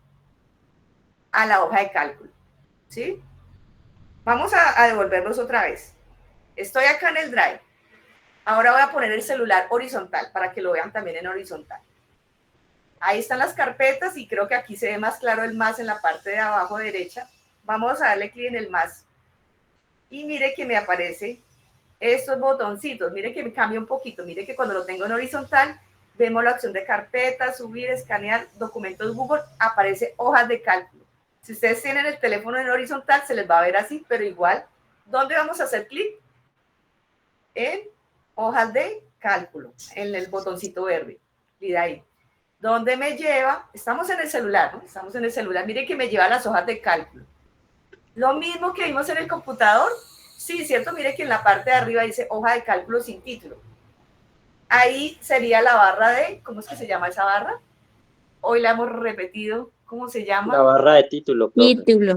a la hoja de cálculo, ¿sí? Vamos a devolvernos otra vez. Estoy acá en el Drive. Ahora voy a poner el celular horizontal para que lo vean también en horizontal. Ahí están las carpetas y creo que aquí se ve más claro el más en la parte de abajo derecha. Vamos a darle clic en el más. Y mire que me aparece estos botoncitos. Mire que me cambia un poquito. Mire que cuando lo tengo en horizontal, vemos la opción de carpeta, subir, escanear, documentos Google, aparece hojas de cálculo. Si ustedes tienen el teléfono en horizontal, se les va a ver así, pero igual, ¿dónde vamos a hacer clic? En hojas de cálculo, en el botoncito verde. Y de ahí. ¿Dónde me lleva? Estamos en el celular, ¿no? Estamos en el celular. Mire que me lleva a las hojas de cálculo. Lo mismo que vimos en el computador. Sí, ¿cierto? Mire que en la parte de arriba dice hoja de cálculo sin título. Ahí sería la barra de, ¿cómo es que se llama esa barra? Hoy la hemos repetido. ¿Cómo se llama? La barra de título, profe. Título.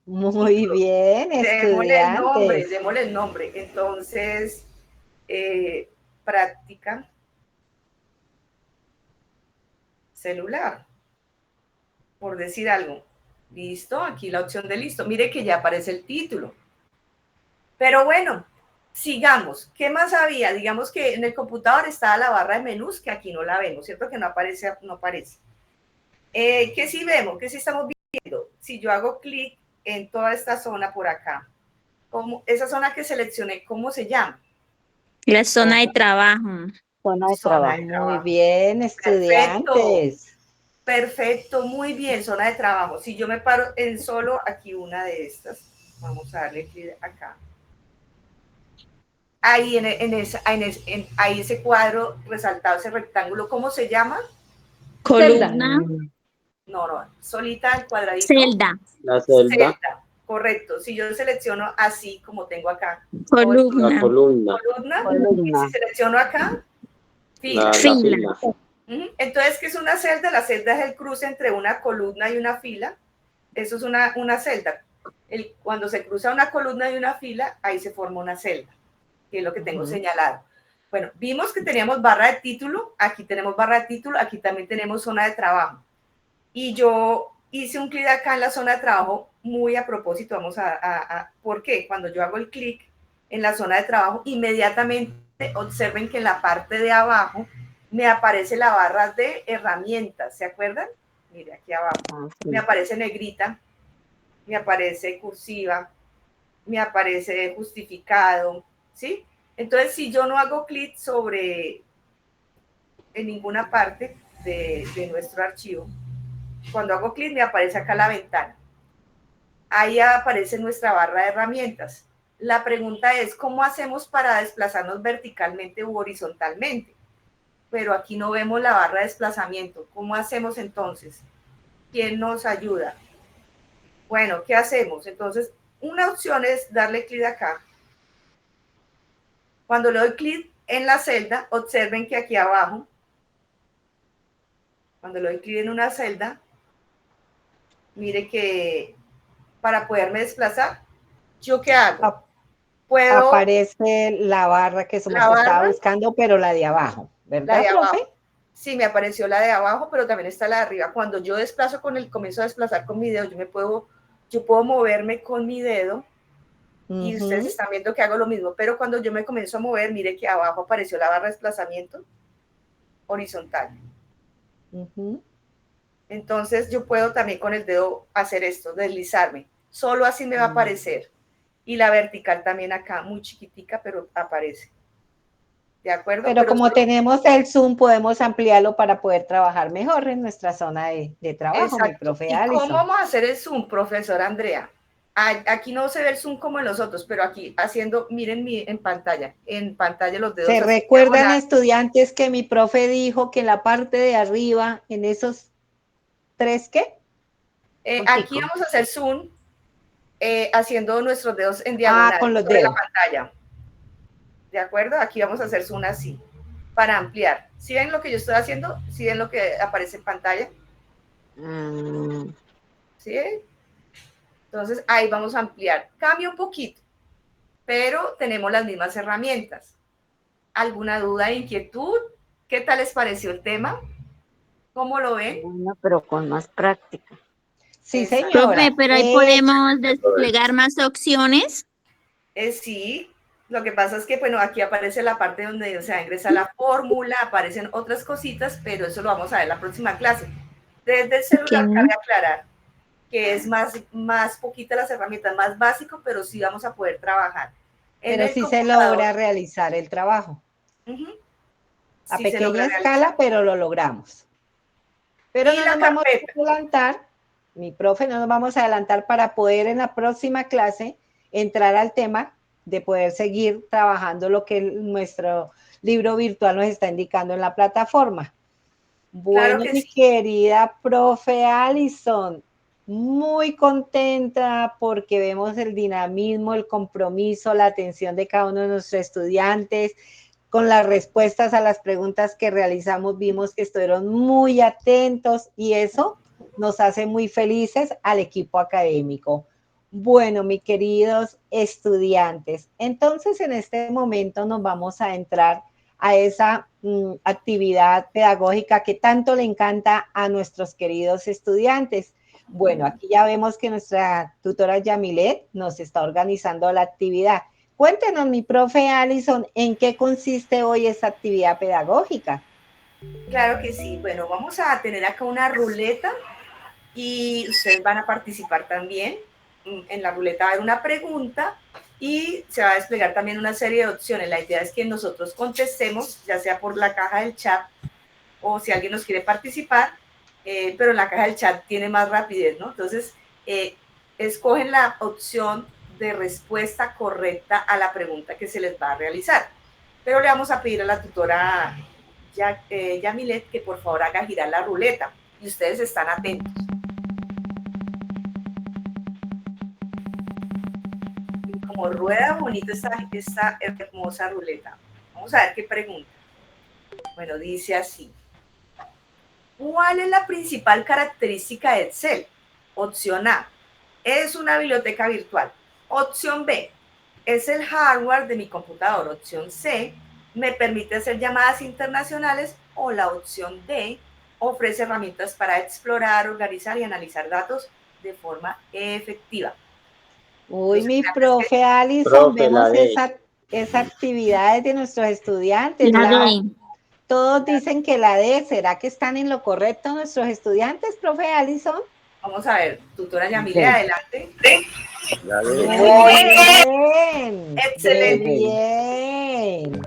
Muy bien, estudiantes. Démosle el nombre. Entonces, práctica celular, por decir algo. Listo, aquí la opción de listo. Mire que ya aparece el título. Pero bueno, sigamos. ¿Qué más había? Digamos que en el computador estaba la barra de menús, que aquí no la vemos, ¿cierto? Que no aparece. ¿Qué sí vemos? ¿Qué sí estamos viendo? Si yo hago clic en toda esta zona por acá, esa zona que seleccioné, ¿cómo se llama? La zona de trabajo. Zona de trabajo. Muy bien, estudiantes. Perfecto, muy bien, zona de trabajo. Si yo me paro en solo aquí una de estas, vamos a darle clic acá. Ahí ahí ese cuadro resaltado, ese rectángulo, ¿cómo se llama? Columna. No, solita el cuadradito. Celda. La celda. Celda, correcto. Si yo selecciono así, como tengo acá. Columna. La columna. Y si selecciono acá, fila. La fila. Entonces, ¿qué es una celda? La celda es el cruce entre una columna y una fila. Eso es una celda. Cuando se cruza una columna y una fila, ahí se forma una celda, que es lo que tengo señalado. Bueno, vimos que teníamos barra de título, aquí tenemos barra de título, aquí también tenemos zona de trabajo. Y yo hice un clic acá en la zona de trabajo muy a propósito. ¿Por qué? Cuando yo hago el clic en la zona de trabajo, inmediatamente observen que en la parte de abajo me aparece la barra de herramientas, ¿se acuerdan? Mire, aquí abajo me aparece negrita, me aparece cursiva, me aparece justificado, ¿sí? Entonces, si yo no hago clic en ninguna parte de nuestro archivo, cuando hago clic me aparece acá la ventana. Ahí aparece nuestra barra de herramientas. La pregunta es, ¿cómo hacemos para desplazarnos verticalmente u horizontalmente? Pero aquí no vemos la barra de desplazamiento. ¿Cómo hacemos entonces? ¿Quién nos ayuda? Bueno, ¿qué hacemos? Entonces, una opción es darle clic acá. Cuando le doy clic en la celda, observen que aquí abajo, cuando le doy clic en una celda, mire que para poderme desplazar, ¿yo qué hago? Aparece la barra que estaba buscando, pero la de abajo, ¿verdad, la de profe? Abajo. Sí, me apareció la de abajo, pero también está la de arriba. Cuando yo desplazo comienzo a desplazar con mi dedo, yo puedo moverme con mi dedo y ustedes están viendo que hago lo mismo, pero cuando yo me comienzo a mover, mire que abajo apareció la barra de desplazamiento horizontal. Entonces yo puedo también con el dedo hacer esto, deslizarme. Solo así me va a aparecer. Y la vertical también acá, muy chiquitica, pero aparece. ¿De acuerdo? Pero como tenemos el Zoom, podemos ampliarlo para poder trabajar mejor en nuestra zona de trabajo, exacto. Mi profe ¿Y Alison? cómo vamos a hacer el Zoom, profesora Andrea? Aquí no se ve el Zoom como en los otros, pero aquí haciendo, miren en pantalla los dedos. ¿Se recuerdan, estudiantes, que mi profe dijo que en la parte de arriba, en esos tres, ¿qué? Aquí vamos a hacer Zoom haciendo nuestros dedos en diagonal con los sobre dedos. la pantalla. ¿De acuerdo? Aquí vamos a hacer Zoom así, para ampliar. ¿Sí ven lo que yo estoy haciendo? ¿Sí ven lo que aparece en pantalla? ¿Sí? Entonces, ahí vamos a ampliar. Cambia un poquito, pero tenemos las mismas herramientas. ¿Alguna duda, inquietud? ¿Qué tal les pareció el tema? ¿Cómo lo ven? Bueno, pero con más práctica. Sí, señora. Profe, pero ahí podemos desplegar más opciones. Sí, lo que pasa es que, bueno, aquí aparece la parte donde ingresa la fórmula, aparecen otras cositas, pero eso lo vamos a ver en la próxima clase. Desde el celular cabe aclarar que es más poquita las herramientas, más básico, pero sí vamos a poder trabajar. Pero sí se logra realizar el trabajo. A pequeña escala, pero lo logramos. Pero no nos vamos a adelantar, mi profe, no nos vamos a adelantar para poder en la próxima clase entrar al tema de poder seguir trabajando lo que nuestro libro virtual nos está indicando en la plataforma. Bueno, claro mi querida profe Alison, muy contenta porque vemos el dinamismo, el compromiso, la atención de cada uno de nuestros estudiantes. Con las respuestas a las preguntas que realizamos, vimos que estuvieron muy atentos y eso nos hace muy felices al equipo académico. Bueno, mis queridos estudiantes, entonces en este momento nos vamos a entrar a esa actividad pedagógica que tanto le encanta a nuestros queridos estudiantes. Bueno, aquí ya vemos que nuestra tutora Yamilet nos está organizando la actividad. Cuéntenos, mi profe Alison, ¿en qué consiste hoy esa actividad pedagógica? Claro que sí. Bueno, vamos a tener acá una ruleta y ustedes van a participar también. En la ruleta va a haber una pregunta y se va a desplegar también una serie de opciones. La idea es que nosotros contestemos, ya sea por la caja del chat o si alguien nos quiere participar, pero en la caja del chat tiene más rapidez, ¿no? Entonces, escogen la opción de respuesta correcta a la pregunta que se les va a realizar. Pero le vamos a pedir a la tutora Yamilet que por favor haga girar la ruleta y ustedes están atentos. Y como rueda bonito esta hermosa ruleta. Vamos a ver qué pregunta. Bueno, dice así. ¿Cuál es la principal característica de Excel? Opción A, es una biblioteca virtual. Opción B, es el hardware de mi computador. Opción C, me permite hacer llamadas internacionales. O la opción D, ofrece herramientas para explorar, organizar y analizar datos de forma efectiva. Uy, mi profe Alison, vemos esa actividad de nuestros estudiantes. La D. Todos dicen que la D. ¿Será que están en lo correcto nuestros estudiantes, profe Alison? Vamos a ver, tutora Yamile, adelante. La Muy D. bien. Excelente. Bien.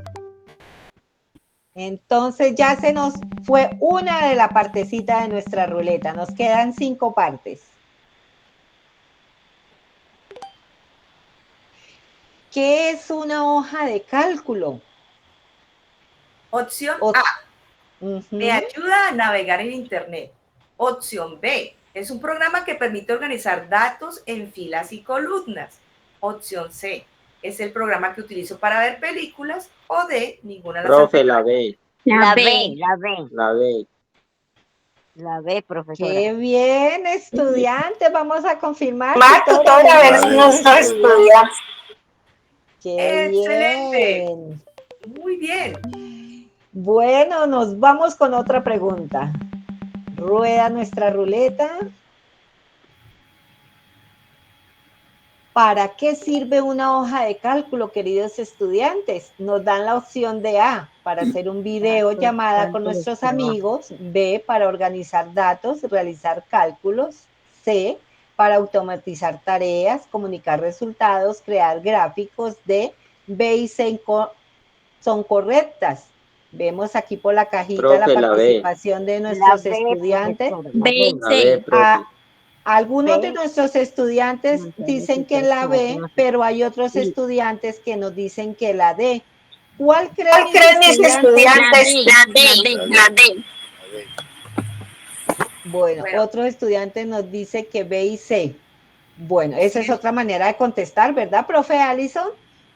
Entonces ya se nos fue una de la partecita de nuestra ruleta. Nos quedan 5 partes. ¿Qué es una hoja de cálculo? Opción A, me ayuda a navegar en Internet. Opción B, es un programa que permite organizar datos en filas y columnas. Opción C, es el programa que utilizo para ver películas. O D, ninguna de las Profe, la B. La B, la B. La B. La B, profesora. Qué bien, estudiantes. Vamos a confirmar. Tutora, a ver si nuestros estudiantes. Qué Excelente. bien. Muy bien. Bueno, nos vamos con otra pregunta. Rueda nuestra ruleta. ¿Para qué sirve una hoja de cálculo, queridos estudiantes? Nos dan la opción de A, para hacer un video llamada con nuestros amigos. B, para organizar datos, realizar cálculos. C, para automatizar tareas, comunicar resultados, crear gráficos. D, B y C son correctas. Vemos aquí por la cajita Profe, la participación de nuestros estudiantes. B y La B, C. profe. Algunos de nuestros estudiantes dicen que la B, pero hay otros estudiantes que nos dicen que la D. ¿Cuál creen mis estudiantes? La D. Bueno, otros estudiantes nos dicen que B y C. Bueno, esa es otra manera de contestar, ¿verdad, profe Alison?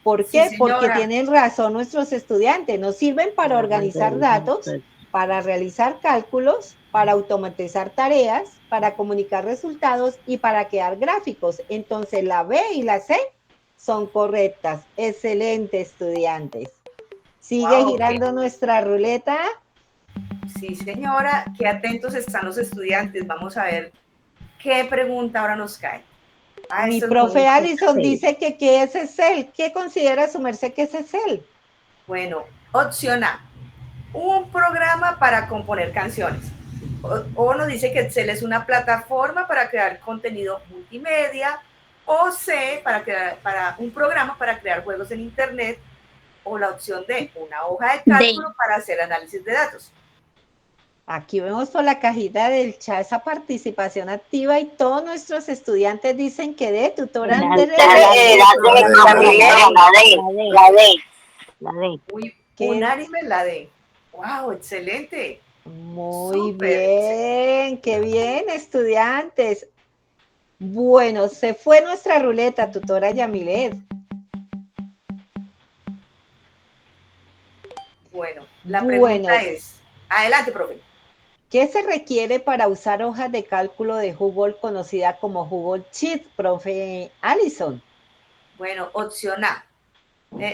¿Por qué? Porque tienen razón nuestros estudiantes. Nos sirven para organizar datos, para realizar cálculos, para automatizar tareas, para comunicar resultados y para crear gráficos. Entonces, la B y la C son correctas. Excelente, estudiantes. Sigue girando nuestra ruleta. Sí, señora. Qué atentos están los estudiantes. Vamos a ver qué pregunta ahora nos cae. Mi profe Alison dice que ¿qué es Excel? ¿Qué considera su merced que es Excel? Bueno, opción A, un programa para componer canciones. O nos dice que Excel es una plataforma para crear contenido multimedia. O C, para un programa para crear juegos en Internet. O la opción D, una hoja de cálculo para hacer análisis de datos. Aquí vemos por la cajita del chat esa participación activa y todos nuestros estudiantes dicen que D, tutora Andrea. La D. Muy unánime la D. ¡Wow! ¡Excelente! Muy bien, qué bien, estudiantes. Bueno, se fue nuestra ruleta, tutora Yamilet. Bueno, la pregunta es, adelante, profe. ¿Qué se requiere para usar hojas de cálculo de Google conocida como Google Sheet, profe Alison? Bueno, opción A.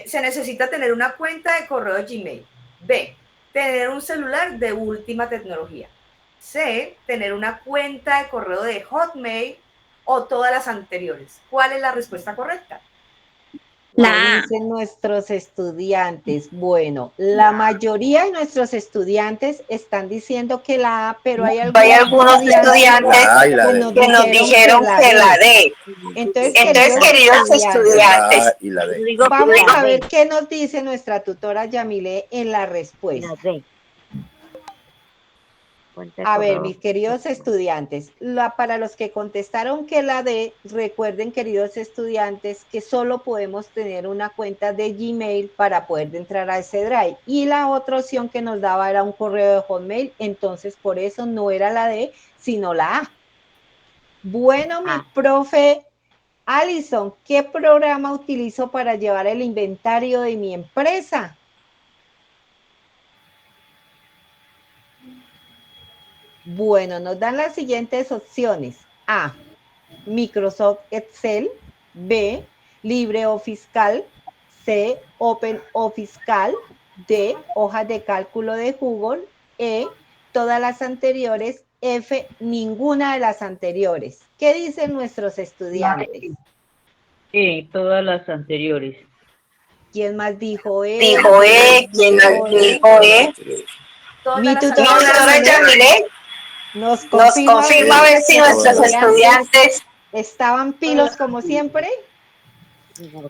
Se necesita tener una cuenta de correo de Gmail. B, tener un celular de última tecnología. C, tener una cuenta de correo de Hotmail o todas las anteriores. ¿Cuál es la respuesta correcta? La dicen nuestros estudiantes. Bueno, la mayoría de nuestros estudiantes están diciendo que la A, pero hay algunos estudiantes que nos dijeron que la D. Entonces, queridos estudiantes, vamos a ver qué nos dice nuestra tutora Yamile en la respuesta. Cuenta de A ver, correo. mis queridos estudiantes, para los que contestaron que la D, recuerden, queridos estudiantes, que solo podemos tener una cuenta de Gmail para poder entrar a ese Drive. Y la otra opción que nos daba era un correo de Hotmail, entonces por eso no era la D, sino la A. Bueno, mi profe Alison, ¿qué programa utilizo para llevar el inventario de mi empresa? Bueno, nos dan las siguientes opciones. A, Microsoft Excel. B, LibreOffice Calc. C, OpenOffice Calc. D, hojas de cálculo de Google. E, todas las anteriores. F, ninguna de las anteriores. ¿Qué dicen nuestros estudiantes? Todas las anteriores. ¿Quién más dijo E? Dijo ¿quién más dijo Mi Mi tutora tutora Yamile nos nos confirma a ver si nuestros estudiantes estaban pilos como siempre.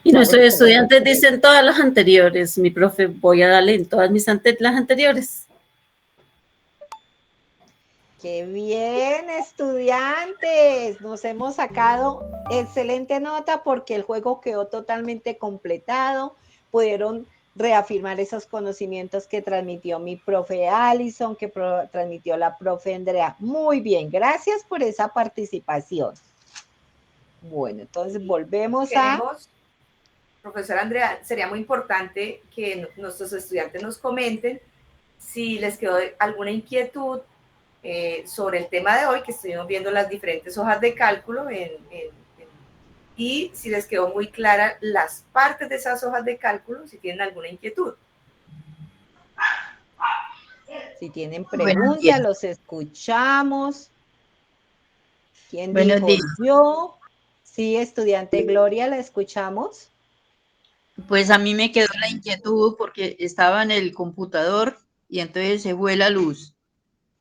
Y nuestros estudiantes dicen todas las anteriores. Mi profe, voy a darle en todas las anteriores. ¡Qué bien, estudiantes! Nos hemos sacado excelente nota porque el juego quedó totalmente completado. Pudieron reafirmar esos conocimientos que transmitió mi profe Alison, que transmitió la profe Andrea. Muy bien, gracias por esa participación. Bueno, entonces volvemos Profesora Andrea, sería muy importante que nuestros estudiantes nos comenten si les quedó alguna inquietud sobre el tema de hoy, que estuvimos viendo las diferentes hojas de cálculo y si les quedó muy clara las partes de esas hojas de cálculo, si tienen alguna inquietud. Si tienen preguntas, los escuchamos. ¿Quién dijo yo? Sí, estudiante Gloria, ¿la escuchamos? Pues a mí me quedó la inquietud porque estaba en el computador y entonces se fue la luz.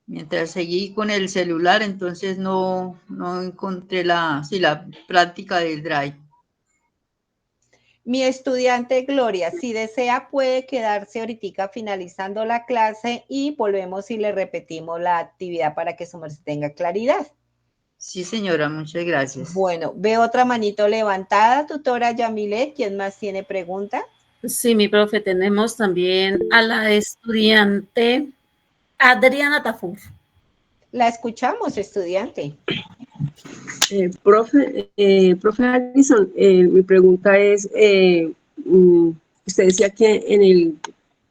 Mientras seguí con el celular, entonces no encontré la práctica del Drive. Mi estudiante Gloria, si desea puede quedarse ahorita finalizando la clase y volvemos y le repetimos la actividad para que su merced tenga claridad. Sí, señora, muchas gracias. Bueno, veo otra manito levantada, tutora Yamile. ¿Quién más tiene pregunta? Sí, mi profe, tenemos también a la estudiante Adriana Tafur. La escuchamos, estudiante. Profe Alison, mi pregunta es, usted decía que en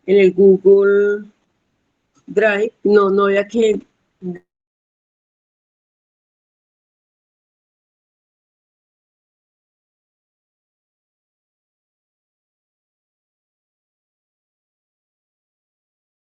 el Google Drive no había que